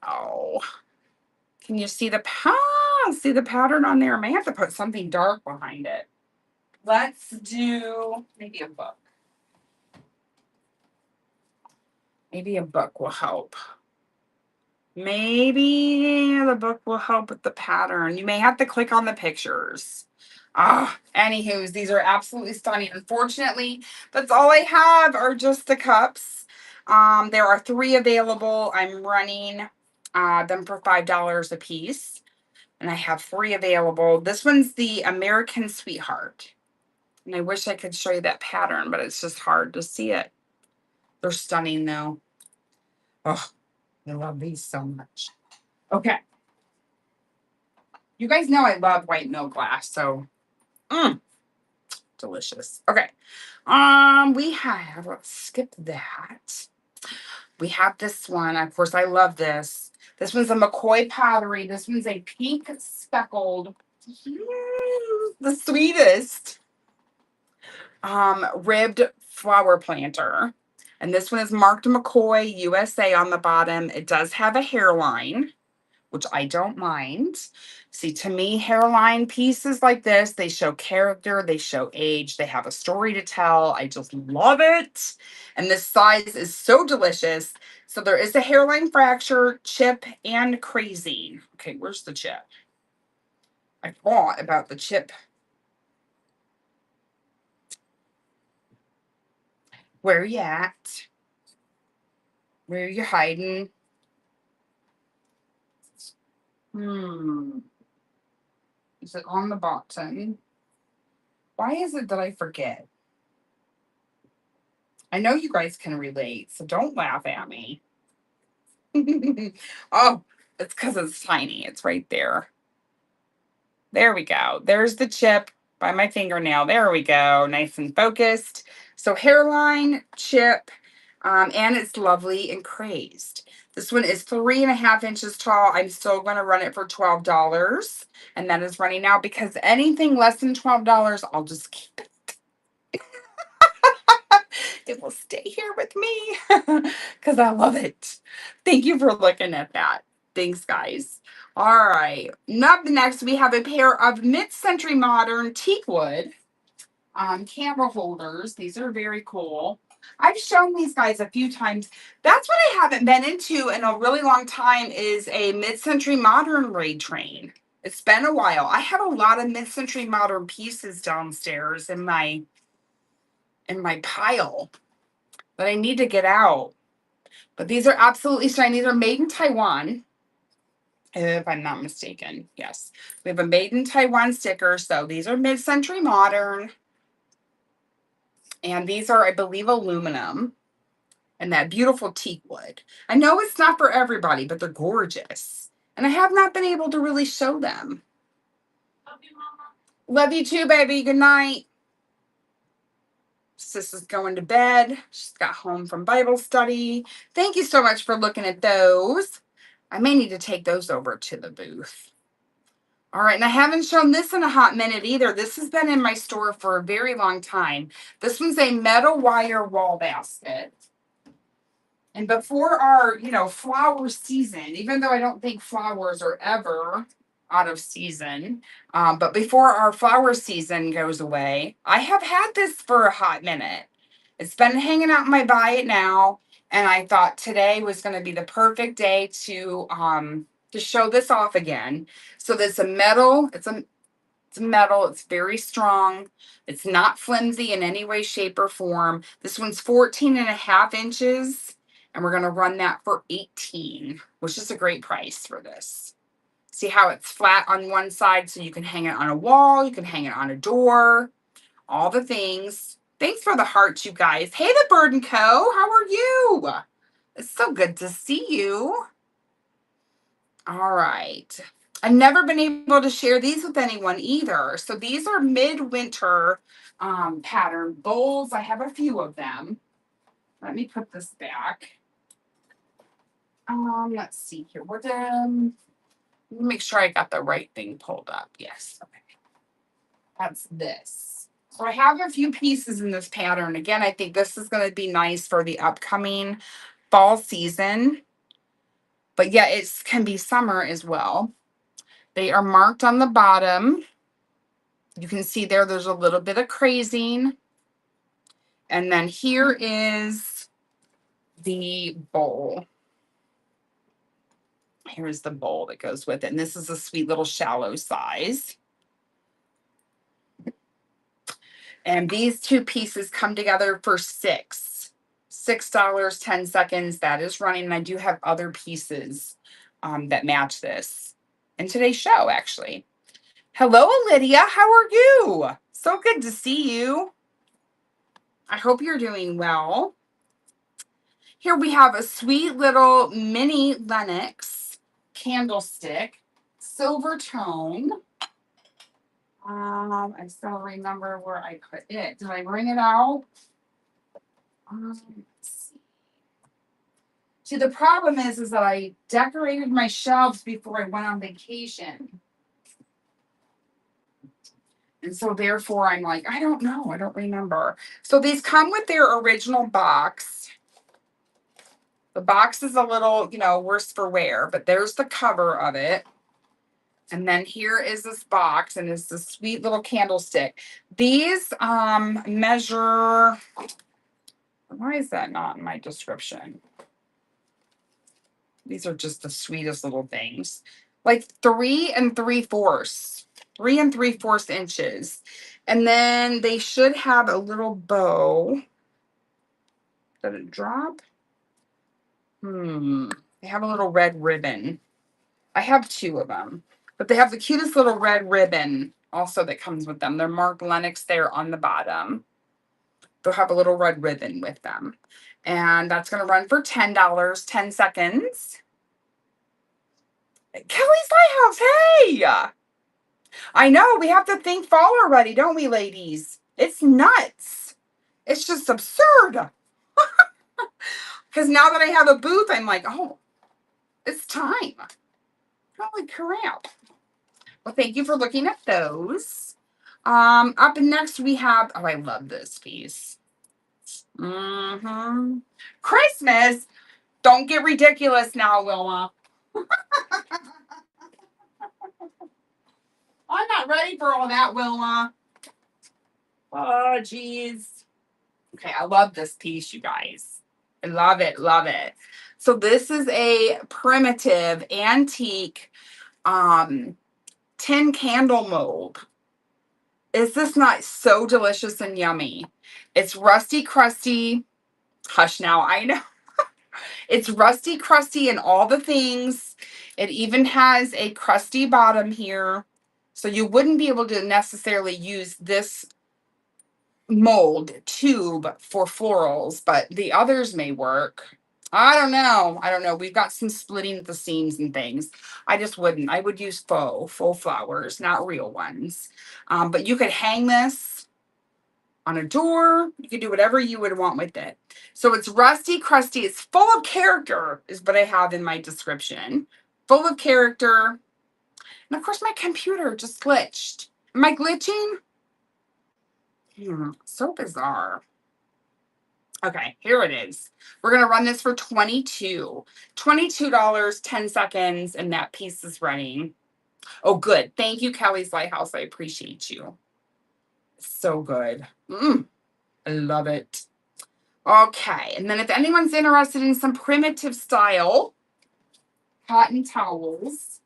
Oh. Can you see the pattern on there? I may have to put something dark behind it. Let's do maybe a book. Maybe a book will help. Maybe the book will help with the pattern. You may have to click on the pictures. Anywho, these are absolutely stunning. Unfortunately, that's all I have are just the cups. There are 3 available. I'm running them for $5 a piece. And I have 3 available. This one's the American Sweetheart. And I wish I could show you that pattern, but it's just hard to see it. They're stunning, though. Oh, I love these so much. Okay. You guys know I love white milk glass, so delicious. Okay. Let's skip that. We have this one. Of course, I love this. This one's a McCoy pottery. This one's a pink speckled, the sweetest, ribbed flower planter. And this one is marked McCoy USA on the bottom. It does have a hairline, which I don't mind. See, to me, hairline pieces like this, they show character, they show age, they have a story to tell. I just love it. And this size is so delicious. So there is a hairline fracture, chip, and crazy. Okay, where's the chip? I thought about the chip. Where are you at? Where are you hiding? Is it on the bottom? Why is it that I forget? I know you guys can relate, so don't laugh at me. Oh, it's because it's tiny. It's right there. There we go. There's the chip by my fingernail. There we go. Nice and focused. So hairline, chip, and it's lovely and crazed. This one is 3.5 inches tall. I'm still going to run it for $12. And that is running out because anything less than $12, I'll just keep it. It will stay here with me because I love it. Thank you for looking at that. Thanks, guys. All right. Up next, we have a pair of mid-century modern teak wood camera holders. These are very cool. I've shown these guys a few times. That's what I haven't been into in a really long time is a mid-century modern raid train. It's been a while. I have a lot of mid-century modern pieces downstairs in my pile that I need to get out. But these are absolutely stunning. These are made in Taiwan, if I'm not mistaken. Yes. We have a made in Taiwan sticker. So these are mid-century modern. And these are, I believe, aluminum. And that beautiful teak wood. I know it's not for everybody, but they're gorgeous. And I have not been able to really show them. Love you, Mama. Love you too, baby. Good night. Sis is going to bed. She's got home from Bible study. Thank you so much for looking at those. I may need to take those over to the booth. All right, and I haven't shown this in a hot minute either. This has been in my store for a very long time. This one's a metal wire wall basket. And before our, flower season, even though I don't think flowers are ever out of season, but before our flower season goes away, I have had this for a hot minute. It's been hanging out in my buy it now, and I thought today was going to be the perfect day to show this off again. So there's a metal. It's metal. It's very strong. It's not flimsy in any way, shape, or form. This one's 14.5 inches. And we're going to run that for $18, which is a great price for this. See how it's flat on one side so you can hang it on a wall, you can hang it on a door, all the things. Thanks for the hearts, you guys. Hey, the Bird and Co. How are you? It's so good to see you. All right. I've never been able to share these with anyone either. So these are midwinter pattern bowls. I have a few of them. Let me put this back. Let's see here. Make sure I got the right thing pulled up. Yes. Okay. That's this. So I have a few pieces in this pattern. Again, I think this is going to be nice for the upcoming fall season. But yeah, it can be summer as well. They are marked on the bottom. You can see there's a little bit of crazing. And then here is the bowl. Here's the bowl that goes with it. And this is a sweet little shallow size. And these two pieces come together for $6, 10 seconds. That is running. And I do have other pieces that match this in today's show, actually. Hello, Lydia. How are you? So good to see you. I hope you're doing well. Here we have a sweet little mini Lennox candlestick, silver tone. I still remember where I put it. Did I bring it out? Let's see. See, the problem is that I decorated my shelves before I went on vacation. And so therefore I'm like, I don't know. I don't remember. So these come with their original box. The box is a little, worse for wear, but there's the cover of it. And then here is this box, and it's this sweet little candlestick. These measure, why is that not in my description? These are just the sweetest little things. Like 3 3/4. 3 3/4 inches. And then they should have a little bow. Did it drop? They have a little red ribbon. I have 2 of them. But they have the cutest little red ribbon also that comes with them. They're marked Lennox there on the bottom. They'll have a little red ribbon with them. And that's going to run for $10, 10 seconds. Kelly's Lighthouse, hey! I know, we have to think fall already, don't we, ladies? It's nuts. It's just absurd. Because now that I have a booth, I'm like, oh, it's time. Holy crap. Well, thank you for looking at those. Up next we have, oh, I love this piece. Christmas. Don't get ridiculous now, Wilma. I'm not ready for all that, Wilma. Oh, geez. Okay, I love this piece, you guys. I love it, love it. So this is a primitive antique tin candle mold. Is this not so delicious and yummy? It's rusty, crusty. Hush now, I know. It's rusty, crusty, and all the things. It even has a crusty bottom here. So you wouldn't be able to necessarily use this mold tube for florals, but the others may work. I don't know. I don't know. We've got some splitting at the seams and things. I just wouldn't. I would use faux flowers, not real ones. But you could hang this on a door. You could do whatever you would want with it. So it's rusty, crusty. It's full of character is what I have in my description. Full of character. And of course, my computer just glitched. Am I glitching? So bizarre. Okay, here it is. We're going to run this for $22, 10 seconds, and that piece is running. Oh, good. Thank you, Kelly's Lighthouse. I appreciate you. So good. I love it. Okay, and then if anyone's interested in some primitive style cotton towels,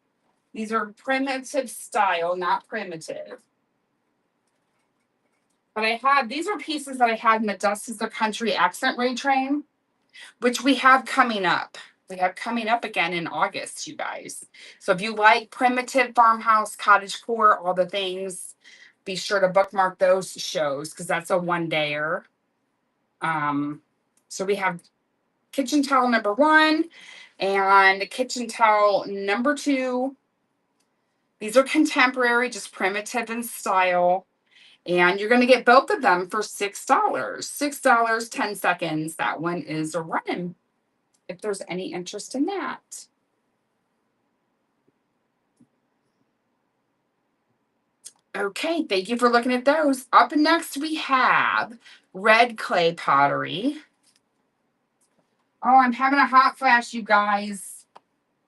these are primitive style, not primitive. But these are pieces that I had in the Dust is the Country accent ray train, which we have coming up. We have coming up again in August, you guys. So if you like primitive farmhouse, cottagecore, all the things, be sure to bookmark those shows because that's a one-dayer. So we have kitchen towel number 1 and kitchen towel number 2. These are contemporary, just primitive in style. And you're going to get both of them for $6. $6, 10 seconds. That one is running. If there's any interest in that. Okay, thank you for looking at those. Up next, we have red clay pottery. Oh, I'm having a hot flash, you guys.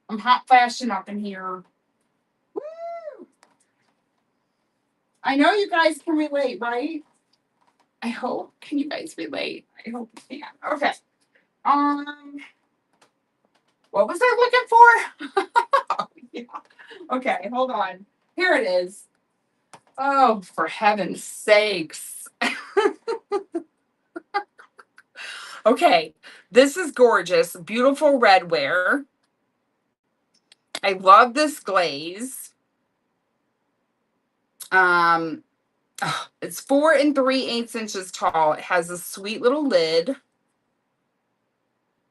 I'm hot flashing up in here. Woo! I know you guys can relate, right? I hope. Can you guys relate? I hope you can. Okay. What was I looking for? Oh, yeah. Okay, hold on. Here it is. Oh, for heaven's sakes. Okay, this is gorgeous. Beautiful redware. I love this glaze. It's 4 3/8 inches tall. It has a sweet little lid.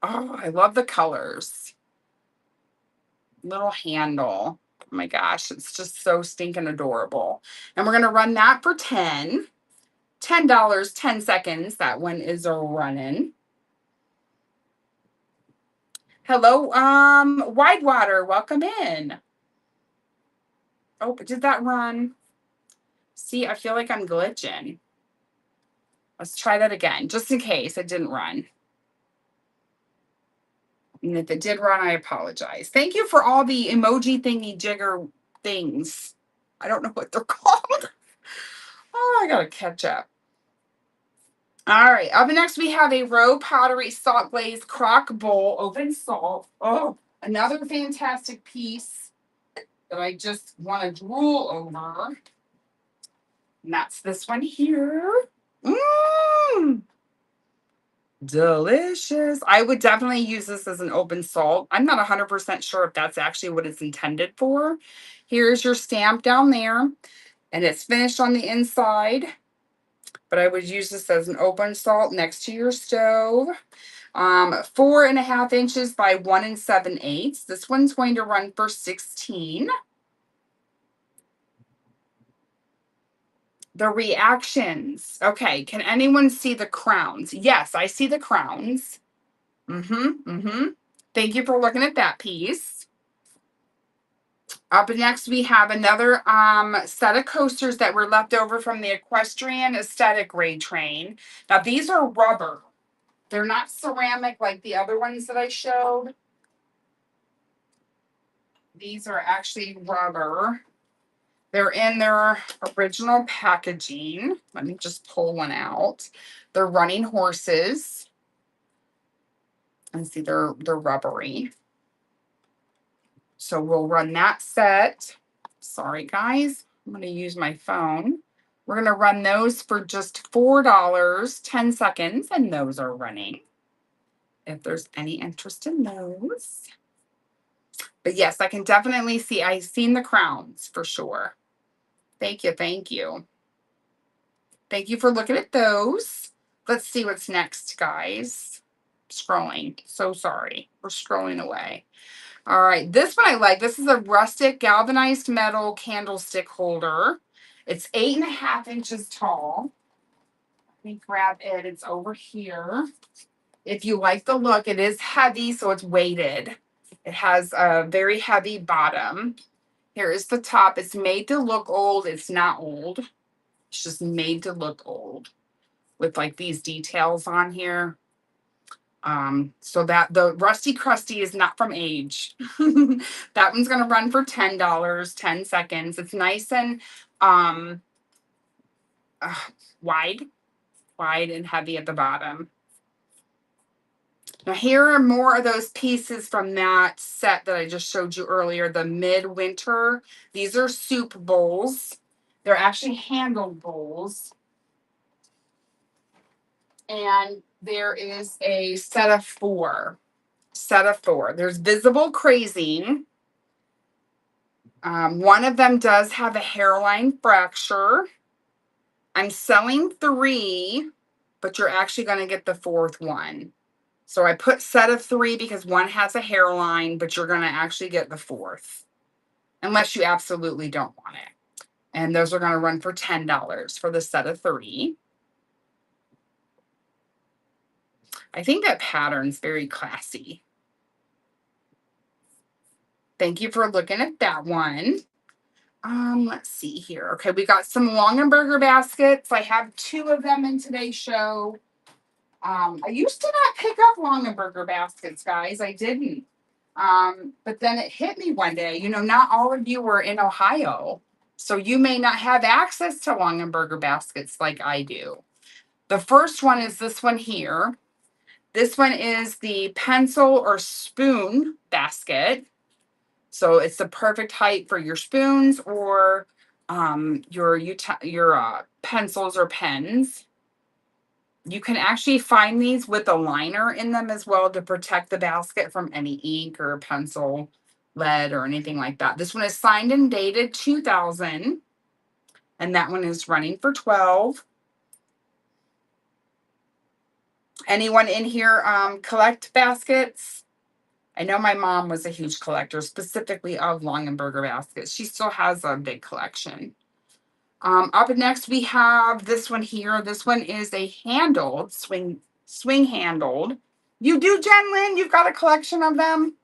Oh, I love the colors. Little handle. Oh my gosh, it's just so stinking adorable. And we're going to run that for $10. $10, 10 seconds. That one is running. Hello, Widewater, welcome in. Oh, did that run? See, I feel like I'm glitching. Let's try that again, just in case it didn't run. And if it did run, I apologize. Thank you for all the emoji thingy jigger things. I don't know what they're called. Oh, I gotta catch up. All right. Up next, we have a Row Pottery Salt Glaze Crock Bowl Open Salt. Oh, another fantastic piece that I just want to drool over. And that's this one here. Mmm. Delicious. I would definitely use this as an open salt. I'm not 100% sure if that's actually what it's intended for. Here's your stamp down there, and it's finished on the inside. But I would use this as an open salt next to your stove. 4.5 inches by 1 7/8. This one's going to run for 16. The reactions. Okay, can anyone see the crowns? Yes, I see the crowns. Thank you for looking at that piece. Up next, we have another set of coasters that were left over from the Equestrian Aesthetic Raid Train. Now, these are rubber. They're not ceramic like the other ones that I showed. These are actually rubber. They're in their original packaging. Let me just pull one out. They're running horses. And see, they're rubbery. So we'll run that set. Sorry, guys. I'm going to use my phone. We're going to run those for just $4, 10 seconds, and those are running. If there's any interest in those. But yes, I can definitely see. I've seen the crowns for sure. Thank you. Thank you. Thank you for looking at those. Let's see what's next, guys. Scrolling. So sorry. We're scrolling away. All right. This one I like. This is a rustic galvanized metal candlestick holder. It's 8.5 inches tall. Let me grab it. It's over here. If you like the look, it is heavy, so it's weighted. It has a very heavy bottom. Here is the top. It's made to look old. It's not old. It's just made to look old with like these details on here. So that the Rusty Crusty is not from age. That one's going to run for $10, 10 seconds. It's nice and wide and heavy at the bottom. Now, here are more of those pieces from that set that I just showed you earlier, the midwinter. These are soup bowls. They're actually handled bowls. And there is a set of 4. There's visible crazing. One of them does have a hairline fracture. I'm selling 3, but you're actually going to get the 4th one. So I put set of 3 because one has a hairline, but you're going to actually get the 4th. Unless you absolutely don't want it. And those are going to run for $10 for the set of 3. I think that pattern's very classy. Thank you for looking at that one. Let's see here. Okay, we got some Longenberger baskets. I have 2 of them in today's show. I used to not pick up Longenberger baskets, guys. I didn't. But then it hit me one day. You know, not all of you were in Ohio, so you may not have access to Longenberger baskets like I do. The first one is this one here. This one is the pencil or spoon basket. So it's the perfect height for your spoons or your pencils or pens. You can actually find these with a liner in them as well to protect the basket from any ink or pencil, lead, or anything like that. This one is signed and dated 2000, and that one is running for 12. Anyone in here collect baskets? I know my mom was a huge collector, specifically of Longenberger baskets. She still has a big collection. Up next, we have this one here. This one is a handled, swing handled. You do, Jen Lynn? You've got a collection of them?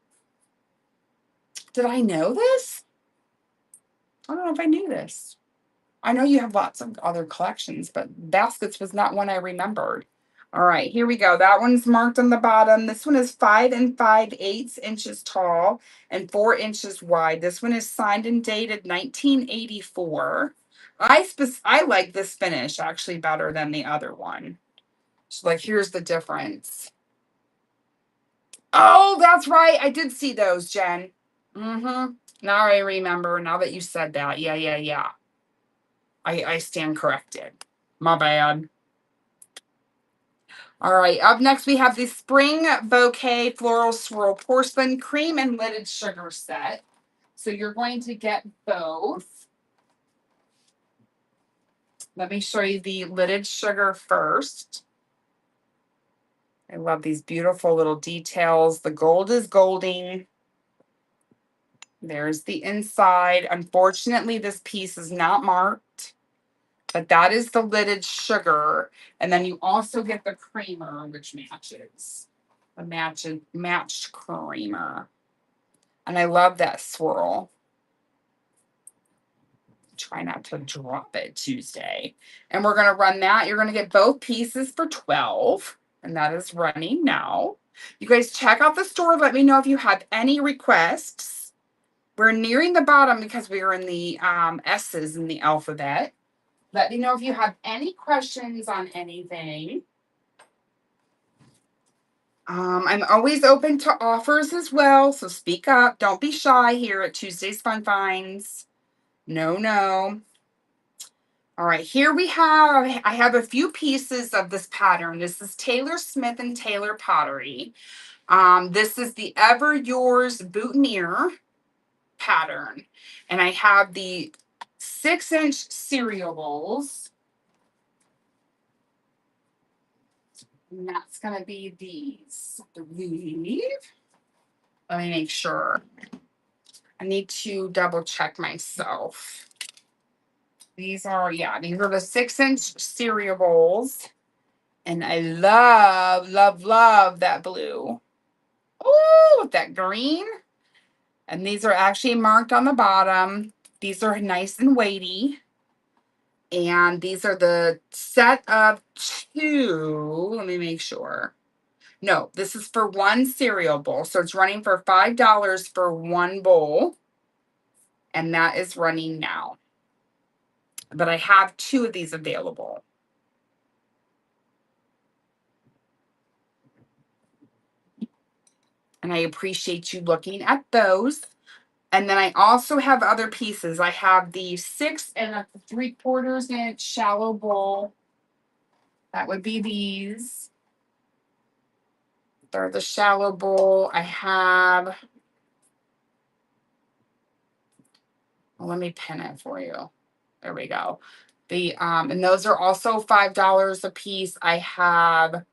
Did I know this? I don't know if I knew this. I know you have lots of other collections, but baskets was not one I remembered. All right, here we go. That one's marked on the bottom. This one is 5 5/8 inches tall and 4 inches wide. This one is signed and dated 1984. I like this finish actually better than the other one. So like, here's the difference. Oh, that's right. I did see those, Jen. Mm-hmm. Now I remember. Now that you said that. Yeah, yeah, yeah. I stand corrected. My bad. All right, up next we have the Spring Bouquet Floral Swirl Porcelain Cream and Lidded Sugar Set. So you're going to get both. Let me show you the lidded sugar first. I love these beautiful little details. The gold is golding. There's the inside. Unfortunately, this piece is not marked, but that is the lidded sugar. And then you also get the creamer, which matches. The matched creamer. And I love that swirl. Try not to drop it Tuesday. And we're going to run that. You're going to get both pieces for $12. And that is running now. You guys check out the store. Let me know if you have any requests. We're nearing the bottom because we are in the S's in the alphabet. Let me know if you have any questions on anything. I'm always open to offers as well, so speak up. Don't be shy here at Tuesday's Fun Finds. No, no. All right, here I have a few pieces of this pattern. This is Taylor Smith and Taylor Pottery. This is the Ever Yours Boutonniere pattern. And I have the 6-inch cereal bowls. And that's going to be these, I believe. Let me make sure. I need to double check myself. These are the 6-inch cereal bowls. And I love, love, love that blue. Oh, with that green. And these are actually marked on the bottom. These are nice and weighty. And these are the set of 2. Let me make sure. No, this is for 1 cereal bowl. So it's running for $5 for 1 bowl. And that is running now. But I have 2 of these available. And I appreciate you looking at those. And then I also have other pieces. I have the 6 3/4 inch shallow bowl. That would be these. They're the shallow bowl. I have, well, let me pin it for you. There we go. The and those are also $5 a piece. I have, it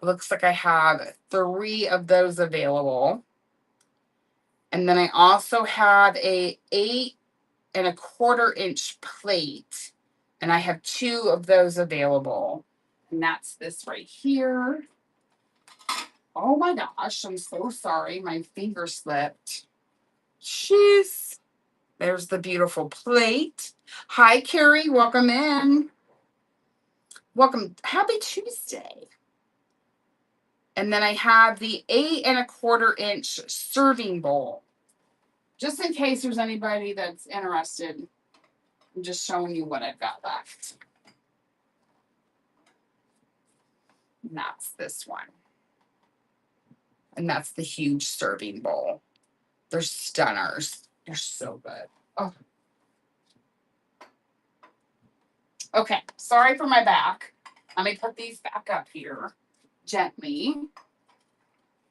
looks like I have 3 of those available. And then I also have a 8 1/4 inch plate. And I have 2 of those available. And that's this right here. Oh my gosh, I'm so sorry. My finger slipped. Jeez. There's the beautiful plate. Hi, Carrie. Welcome in. Welcome. Happy Tuesday. And then I have the 8 1/4 inch serving bowl. Just in case there's anybody that's interested, I'm just showing you what I've got left. And that's this one. And that's the huge serving bowl. They're stunners. They're so good. Oh. Okay, sorry for my back. Let me put these back up here gently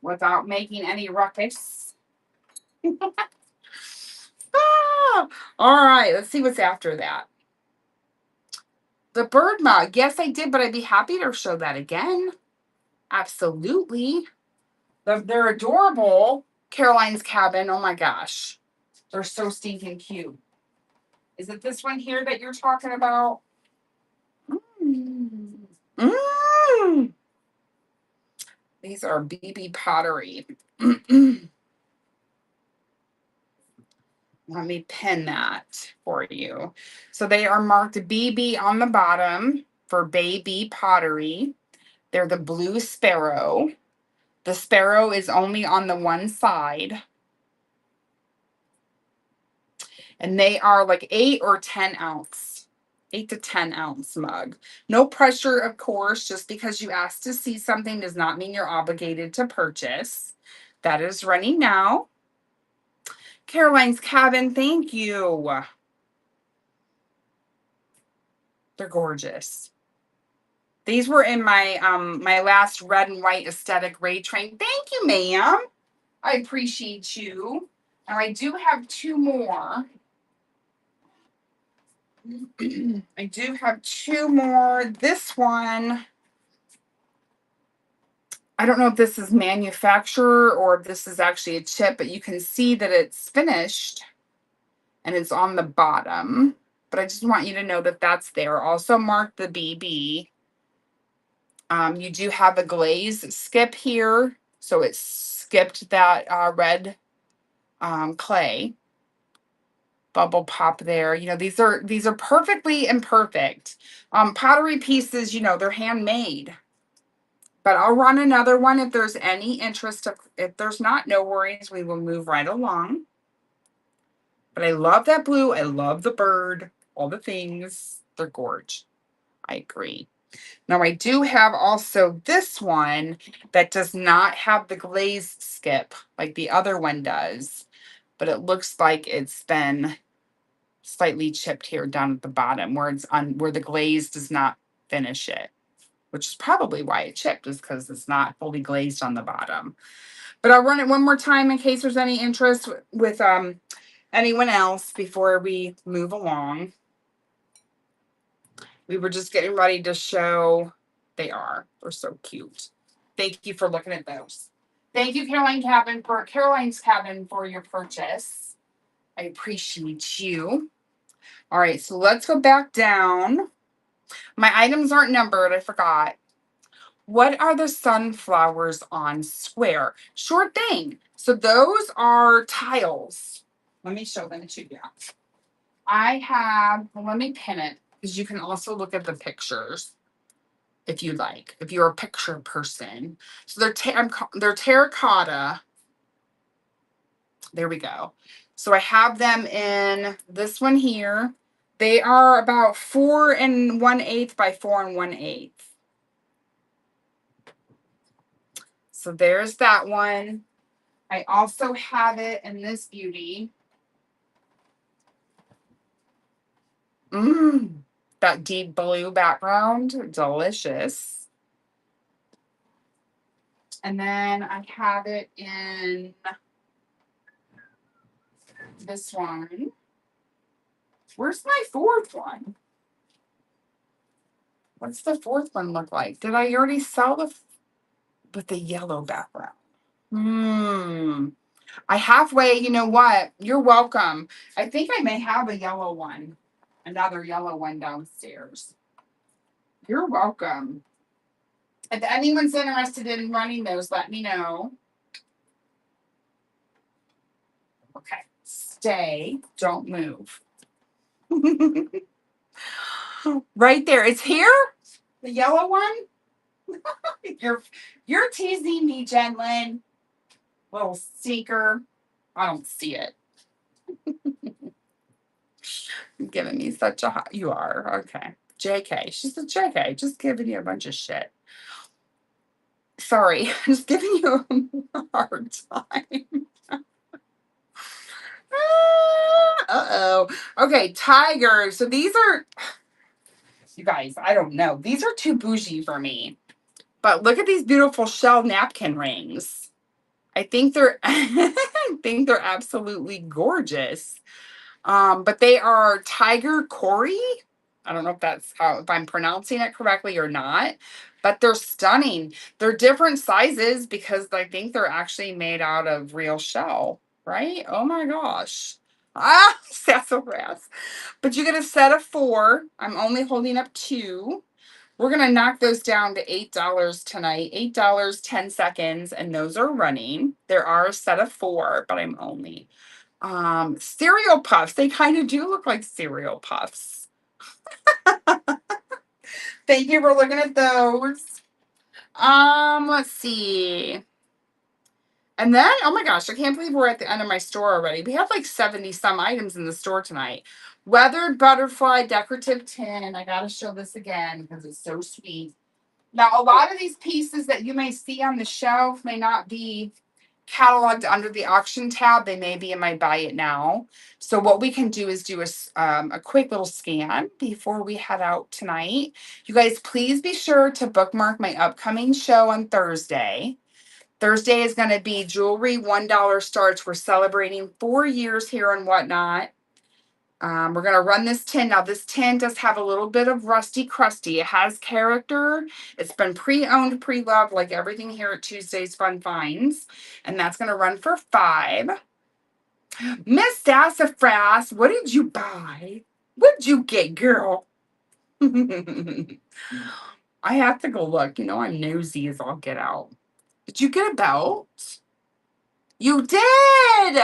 without making any ruckus. All right, let's see what's after that. The bird mug. Yes, I did, but I'd be happy to show that again. Absolutely. They're adorable. Caroline's Cabin. Oh my gosh. They're so stinking cute. Is it this one here that you're talking about? These are BB Pottery. Let me pin that for you. So they are marked BB on the bottom for Baby Pottery. They're the blue sparrow. The sparrow is only on the one side. And they are like 8 or 10 ounce. 8 to 10 ounce mug. No pressure, of course. Just because you asked to see something does not mean you're obligated to purchase. That is running now. Caroline's Cabin, thank you. They're gorgeous. These were in my my last red and white aesthetic raid train. Thank you, ma'am. I appreciate you. Now I do have 2 more. I do have 2 more. This one, I don't know if this is manufacturer or if this is actually a chip, but you can see that it's finished and it's on the bottom. But I just want you to know that that's there. Also mark the BB. You do have a glaze skip here. So it skipped that red clay bubble pop there. You know, these are perfectly imperfect. Pottery pieces, you know, they're handmade. But I'll run another one if there's any interest. If there's not, no worries. We will move right along. But I love that blue. I love the bird. All the things. They're gorge. I agree. Now, I do have also this one that does not have the glaze skip like the other one does. But it looks like it's been slightly chipped here down at the bottom where it's on where the glaze does not finish it, which is probably why it chipped, is because it's not fully glazed on the bottom. But I'll run it one more time in case there's any interest with anyone else before we move along. We were just getting ready to show. They're so cute. Thank you for looking at those. Thank you, Caroline's Cabin for your purchase. I appreciate you. All right, so let's go back down. My items aren't numbered. I forgot. What are the sunflowers on square? Sure thing. So those are tiles. Let me show them to you. I have, well, let me pin it because you can also look at the pictures if you like, if you're a picture person. So they're terracotta. There we go. So I have them in this one here. They are about 4 1/8 by 4 1/8. So there's that one. I also have it in this beauty. That deep blue background, delicious. And then I have it in this one. Where's my 4th one? What's the 4th one look like? Did I already sell with the yellow background? I halfway, you know what? You're welcome. I think I may have a yellow one, another yellow one downstairs. You're welcome. If anyone's interested in running those, let me know. Okay, stay, don't move. Right there, it's here, the yellow one. You're teasing me, Jenlyn. Little sneaker. I don't see it. You're giving me such a hot. You are. Okay. JK. She's a JK. Just giving you a bunch of shit. Sorry. Just giving you a hard time. Uh-oh. Okay. Tiger. So these are, you guys, I don't know. These are too bougie for me. But look at these beautiful shell napkin rings. I think they're absolutely gorgeous. But they are Tiger Cory. I don't know if that's if I'm pronouncing it correctly or not, but they're stunning. They're different sizes because I think they're actually made out of real shell, right? Oh my gosh. Sassafras. But you get a set of 4. I'm only holding up 2. We're going to knock those down to $8 tonight. $8, 10 seconds, and those are running. There are a set of 4, but I'm only cereal puffs. They kind of do look like cereal puffs. Thank you for looking at those. Let's see. And then, oh my gosh, I can't believe we're at the end of my store already. We have like 70 some items in the store tonight. Weathered butterfly decorative tin. I gotta show this again because it's so sweet. Now, a lot of these pieces that you may see on the shelf may not be cataloged under the auction tab. They may be in my buy it now. So what we can do is do a quick little scan before we head out tonight. You guys, please be sure to bookmark my upcoming show on Thursday. Thursday is going to be jewelry $1 starts. We're celebrating 4 years here and whatnot. We're going to run this tin. Now, this tin does have a little bit of rusty crusty. It has character. It's been pre-owned, pre-loved, like everything here at Tuesday's Fun Finds. And that's going to run for $5. Miss Sassafras, what did you buy? What did you get, girl? I have to go look. You know, I'm nosy as all get out. Did you get a belt? You did!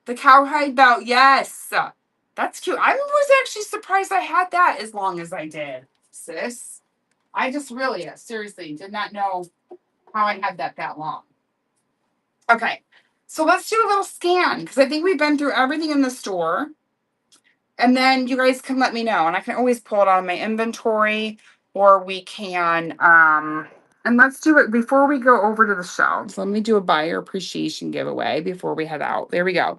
The cowhide belt, yes. That's cute. I was actually surprised I had that as long as I did, sis. I just really, seriously, did not know how I had that long. Okay, so let's do a little scan because I think we've been through everything in the store. And then you guys can let me know. And I can always pull it out of my inventory or we can, and let's do it before we go over to the shelves. Let me do a buyer appreciation giveaway before we head out. There we go.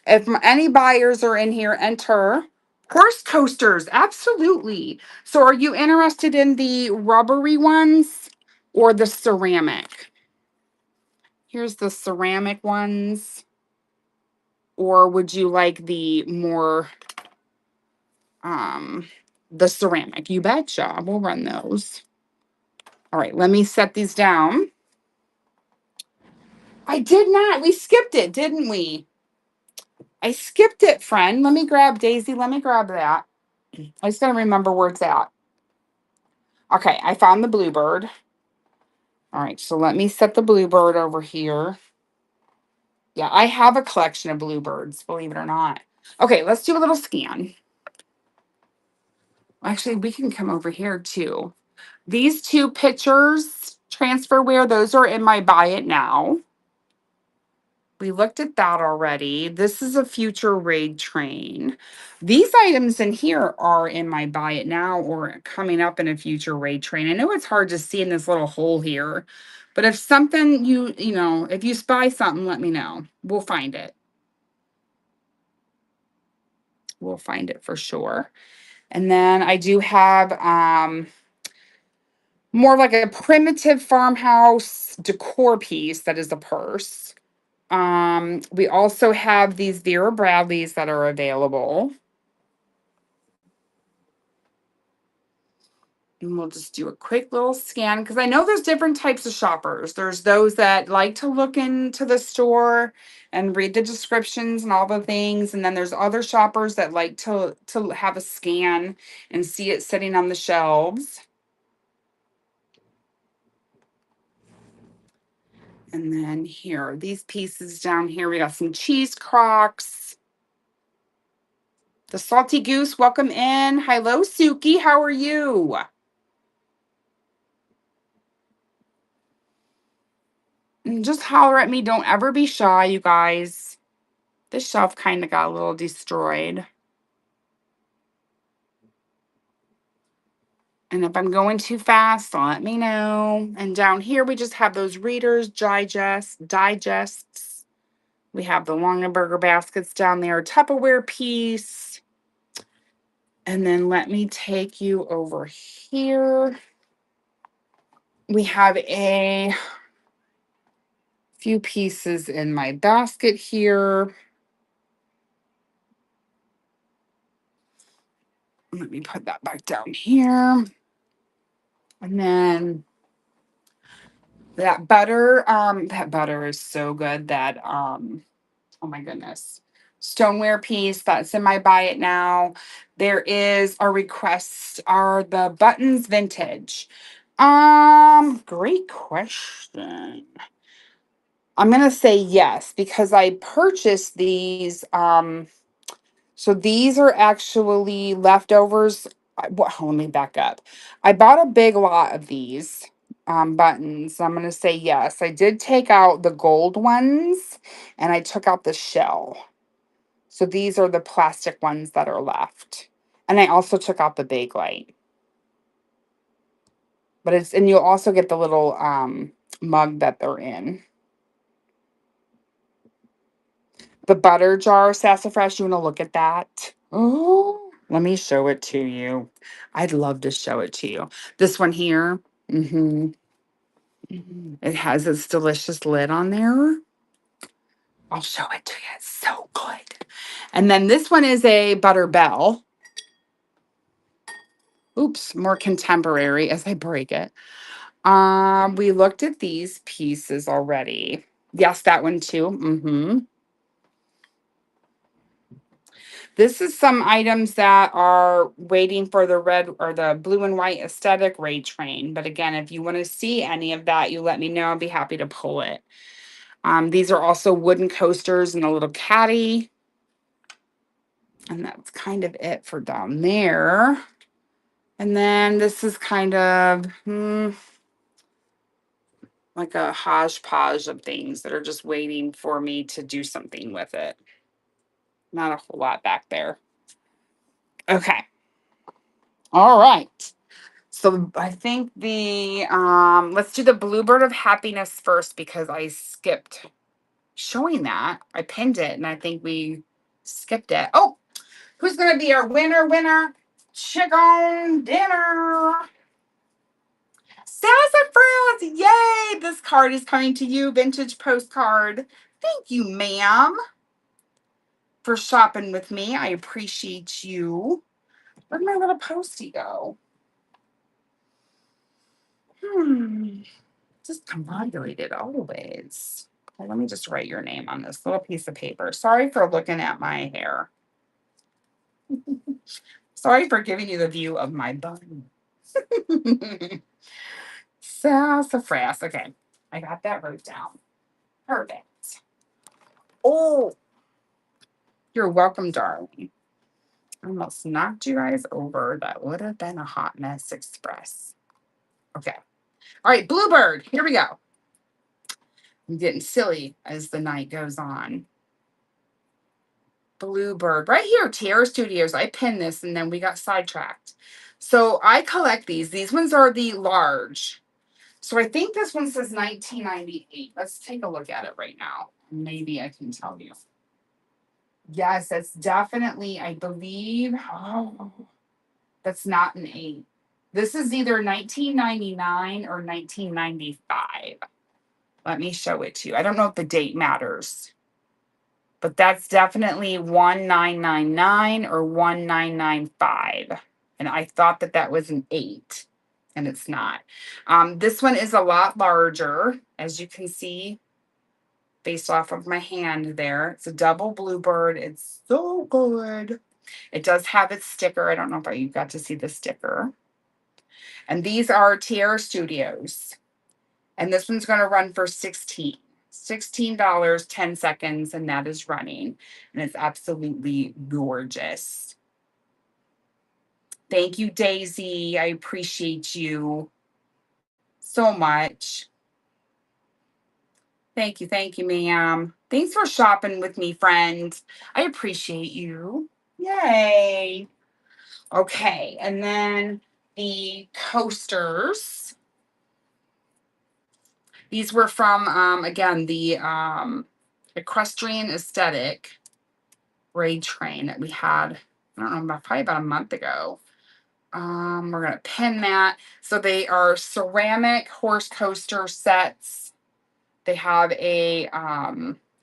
If any buyers are in here, enter horse coasters. Absolutely. So are you interested in the rubbery ones or the ceramic? Here's the ceramic ones. Or would you like the more the ceramic? You betcha. We'll run those. All right, let me set these down. I did not. We skipped it, didn't we? I skipped it, friend. Let me grab Daisy. Let me grab that. I just gotta remember where it's at. Okay, I found the bluebird. All right, so let me set the bluebird over here. Yeah, I have a collection of bluebirds, believe it or not. Okay, let's do a little scan. Actually, we can come over here too. These two pictures, transferware, those are in my buy it now. We looked at that already. This is a future raid train. These items in here are in my buy it now or coming up in a future raid train. I know it's hard to see in this little hole here, but if something you know, if you spy something, let me know. We'll find it. We'll find it for sure. And then I do have more like a primitive farmhouse decor piece that is a purse. We also have these Vera Bradleys that are available. And we'll just do a quick little scan because I know there's different types of shoppers. There's those that like to look into the store and read the descriptions and all the things. And then there's other shoppers that like to have a scan and see it sitting on the shelves. And then here, these pieces down here, we got some cheese crocks. The Salty Goose, welcome in. Hello, Suki. How are you? And just holler at me. Don't ever be shy, you guys. This shelf kind of got a little destroyed. And if I'm going too fast, let me know. And down here, we just have those Reader's Digests. We have the Longaberger baskets down there, Tupperware piece. And then let me take you over here. We have a few pieces in my basket here. Let me put that back down here. And then that butter is so good that oh my goodness. Stoneware piece that's in my buy it now. There is a request. Are the buttons vintage? Great question. I'm gonna say yes because I purchased these. So these are actually leftovers. Let me back up. I bought a big lot of these buttons. I'm going to say yes. I did take out the gold ones and I took out the shell. So these are the plastic ones that are left. And I also took out the big light. But it's, and you'll also get the little mug that they're in. The butter jar sassafras, you want to look at that? Oh, let me show it to you. I'd love to show it to you. This one here, it has this delicious lid on there. I'll show it to you. It's so good. And then this one is a butter bell. Oops, more contemporary as I break it. We looked at these pieces already. Yes, that one too. This is some items that are waiting for the red or the blue and white aesthetic raid train. But again, if you want to see any of that, you let me know. I'll be happy to pull it. These are also wooden coasters and a little caddy. And that's kind of it for down there. And then this is kind of like a hodgepodge of things that are just waiting for me to do something with it. Not a whole lot back there. Okay. All right. So I think the let's do the Bluebird of Happiness first because I skipped showing that. I pinned it and I think we skipped it. Oh, who's gonna be our winner? Chicken dinner. Sassafras! Yay! This card is coming to you, vintage postcard. Thank you, ma'am, for shopping with me. I appreciate you. Where'd my little postie go? Just combobulated always. Okay, let me just write your name on this little piece of paper. Sorry for looking at my hair. Sorry for giving you the view of my bun. Sassafras. Okay, I got that wrote down. Perfect. Oh, you're welcome, darling. Almost knocked you guys over. That would have been a hot mess express. Okay. All right, Bluebird. Here we go. I'm getting silly as the night goes on. Bluebird. Right here, Tierra Studios. I pinned this and then we got sidetracked. So I collect these. These ones are the large. So I think this one says 1998. Let's take a look at it right now. Maybe I can tell you. Yes, that's definitely, I believe. Oh, that's not an 8. This is either 1999 or 1995. Let me show it to you. I don't know if the date matters, but that's definitely 1999 or 1995. And I thought that that was an 8, and it's not. This one is a lot larger, as you can see, based off of my hand there. It's a double Bluebird. It's so good. It does have its sticker. I don't know if you got to see the sticker. And these are Tierra Studios. And this one's going to run for $16, 10 seconds, and that is running. And it's absolutely gorgeous. Thank you, Daisy. I appreciate you so much. Thank you, ma'am. Thanks for shopping with me, friends. I appreciate you. Yay. Okay, and then the coasters. These were from, again, the Equestrian Aesthetic raid train that we had, I don't know, probably about a month ago. We're going to pin that. So they are ceramic horse coaster sets. They have a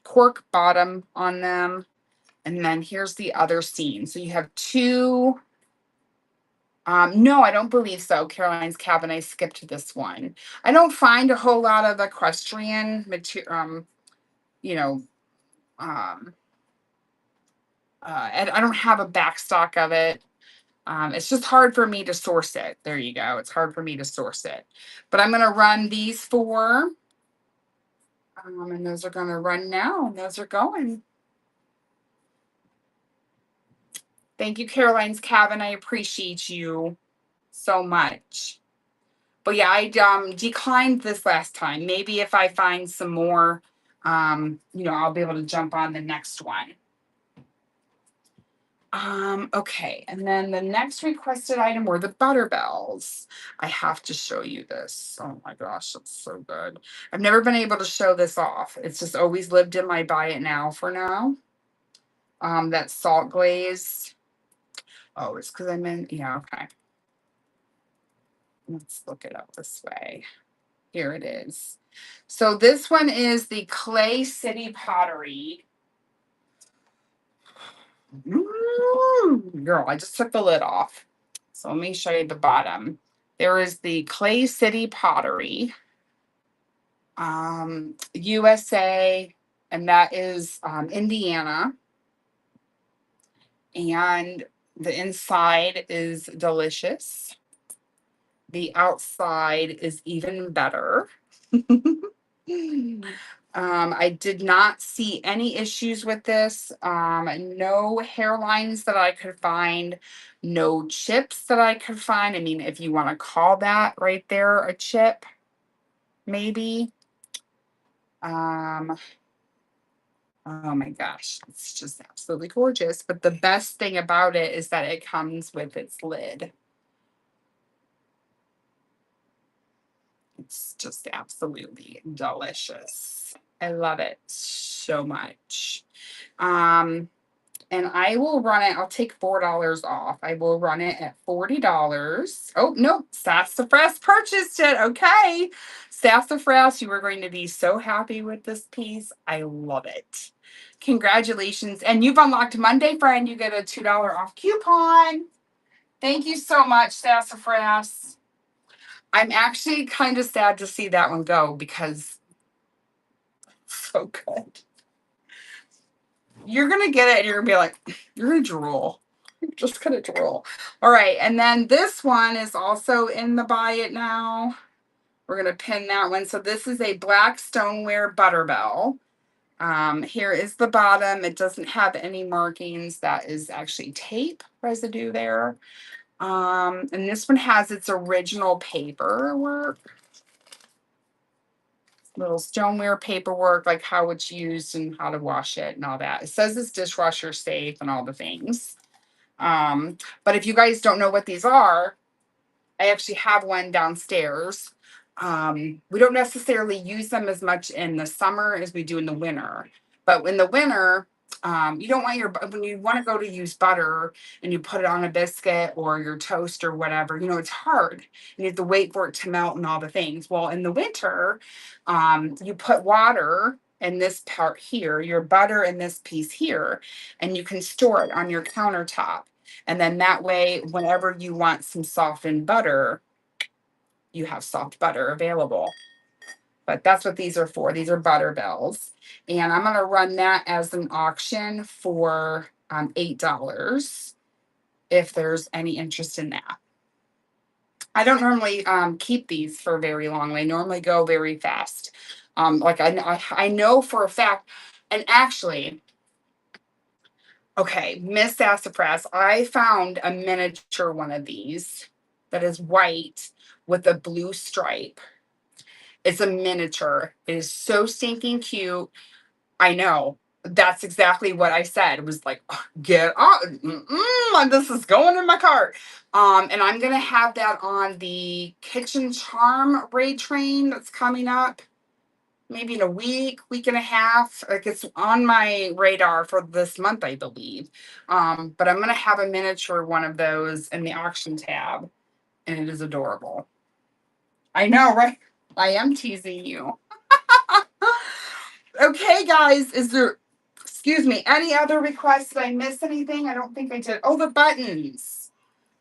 cork bottom on them. And then here's the other scene. So you have two. No, I don't believe so. Caroline's Cabin. I skipped this one. I don't find a whole lot of equestrian material, you know, and I don't have a backstock of it. It's just hard for me to source it. There you go. It's hard for me to source it. But I'm going to run these 4. And those are going to run now. And those are going. Thank you, Caroline's Cabin. I appreciate you so much. But yeah, I declined this last time. Maybe if I find some more, I'll be able to jump on the next one. Okay, and then the next requested item were the Butterbells. I have to show you this. Oh my gosh, it's so good. I've never been able to show this off. It's just always lived in my buy it now for now. That salt glaze. Oh, it's because I'm in, yeah, okay. Let's look it up this way. Here it is. So this one is the Clay City Pottery. Girl, I just took the lid off. So let me show you the bottom. There is the Clay City Pottery, USA, and that is Indiana. And the inside is delicious. The outside is even better. I did not see any issues with this. No hairlines that I could find, no chips that I could find. I mean, if you want to call that right there a chip, maybe. Oh my gosh, it's just absolutely gorgeous. But the best thing about it is that it comes with its lid. It's just absolutely delicious. I love it so much. And I will run it. I'll take $4 off. I will run it at $40. Oh, no. Sassafras purchased it. Okay. Sassafras, you are going to be so happy with this piece. I love it. Congratulations. And you've unlocked Monday, friend. You get a $2 off coupon. Thank you so much, Sassafras. I'm actually kind of sad to see that one go because it's so good. You're going to get it and you're going to be like, you're going to drool. You're just going to drool. All right. And then this one is also in the buy it now. We're going to pin that one. So this is a black stoneware Butterbell. Here is the bottom. It doesn't have any markings. That is actually tape residue there. And this one has its original paperwork. Little stoneware paperwork, like how it's used and how to wash it and all that. It says it's dishwasher safe and all the things. But if you guys don't know what these are, I actually have one downstairs. We don't necessarily use them as much in the summer as we do in the winter. But in the winter, you don't want when you want to go to use butter and you put it on a biscuit or your toast or whatever, it's hard. You have to wait for it to melt and all the things. Well, in the winter, you put water in this part here, your butter in this piece here, and you can store it on your countertop. And then that way, whenever you want some softened butter, you have soft butter available. But that's what these are for. These are Butterbells. And I'm going to run that as an auction for $8 if there's any interest in that. I don't normally keep these for very long. They normally go very fast. Like I know for a fact, and actually, okay, Miss Sassafras, I found a miniature one of these that is white with a blue stripe. It's a miniature. It is so stinking cute. I know. That's exactly what I said. It was like, "Oh, get out. This is going in my cart." And I'm going to have that on the Kitchen Charm raid train that's coming up. Maybe in a week and a half. Like it's on my radar for this month, I believe. But I'm going to have a miniature one of those in the auction tab. And it is adorable. I know, right? I am teasing you. Okay, guys, excuse me, any other requests? Did I miss anything? I don't think I did. Oh, the buttons.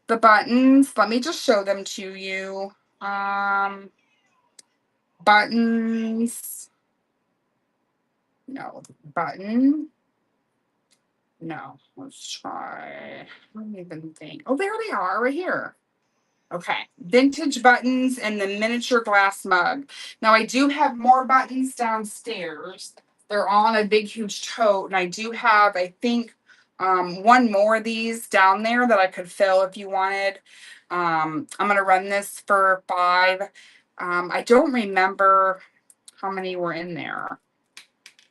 The buttons. Let me just show them to you. Buttons. No, button. No, let's try. I don't even think. Oh, there they are right here. Okay, vintage buttons and the miniature glass mug. Now I do have more buttons downstairs. They're all in a big, huge tote, and I do have, I think, one more of these down there that I could fill if you wanted. I'm going to run this for 5. I don't remember how many were in there.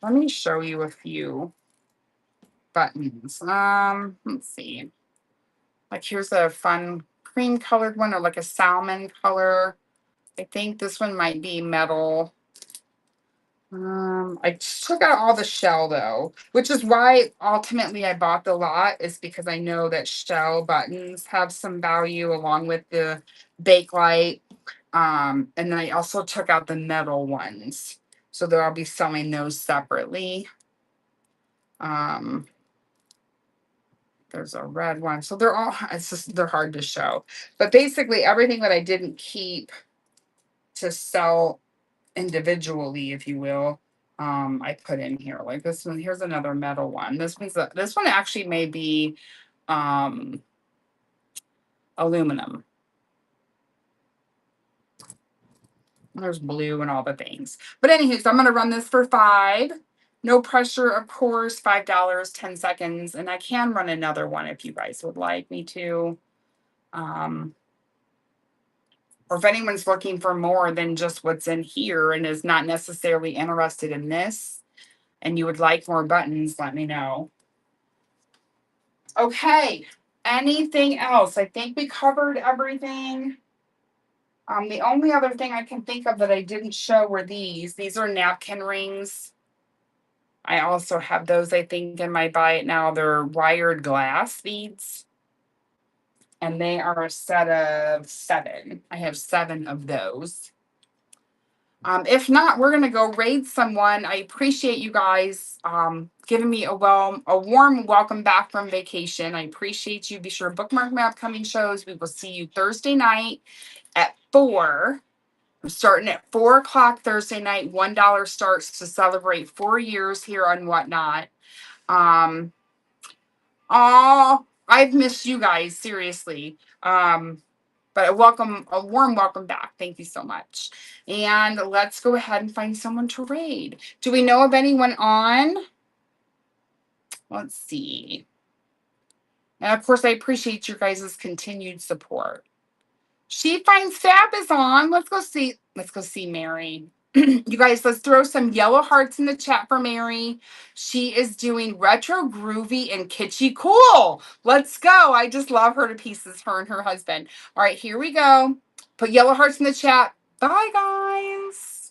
Let me show you a few buttons. Let's see. Like here's a fun cream colored one or like a salmon color. I think this one might be metal. I took out all the shell though, which is why ultimately I bought the lot, is because I know that shell buttons have some value along with the Bakelite. And then I also took out the metal ones. So there I'll be selling those separately. There's a red one. So they're all, it's just, they're hard to show. But basically everything that I didn't keep to sell individually, if you will, I put in here. Like this one, here's another metal one. This one actually may be aluminum. There's blue and all the things. But anywho, so I'm gonna run this for 5. No pressure, of course, $5, 10 seconds. And I can run another one if you guys would like me to. Or if anyone's looking for more than just what's in here and is not necessarily interested in this, and you would like more buttons, let me know. Okay, anything else? I think we covered everything. The only other thing I can think of that I didn't show were these. These are napkin rings. I also have those, I think, in my buy it now. They're wired glass beads. And they are a set of 7. I have 7 of those. If not, we're gonna go raid someone. I appreciate you guys giving me a warm welcome back from vacation. I appreciate you. Be sure to bookmark my upcoming shows. We will see you Thursday night at 4. I'm starting at 4 o'clock Thursday night. $1 starts to celebrate 4 years here on Whatnot. I've missed you guys, seriously. But a warm welcome back. Thank you so much. And let's go ahead and find someone to raid. Do we know of anyone on? Let's see. And of course, I appreciate you guys' continued support. She Finds Fab is on. Let's go see Mary. You guys, let's throw some yellow hearts in the chat for Mary. She is doing retro, groovy, and kitschy cool. Let's go. I just love her to pieces, her and her husband. All right, here we go. Put yellow hearts in the chat. Bye, guys.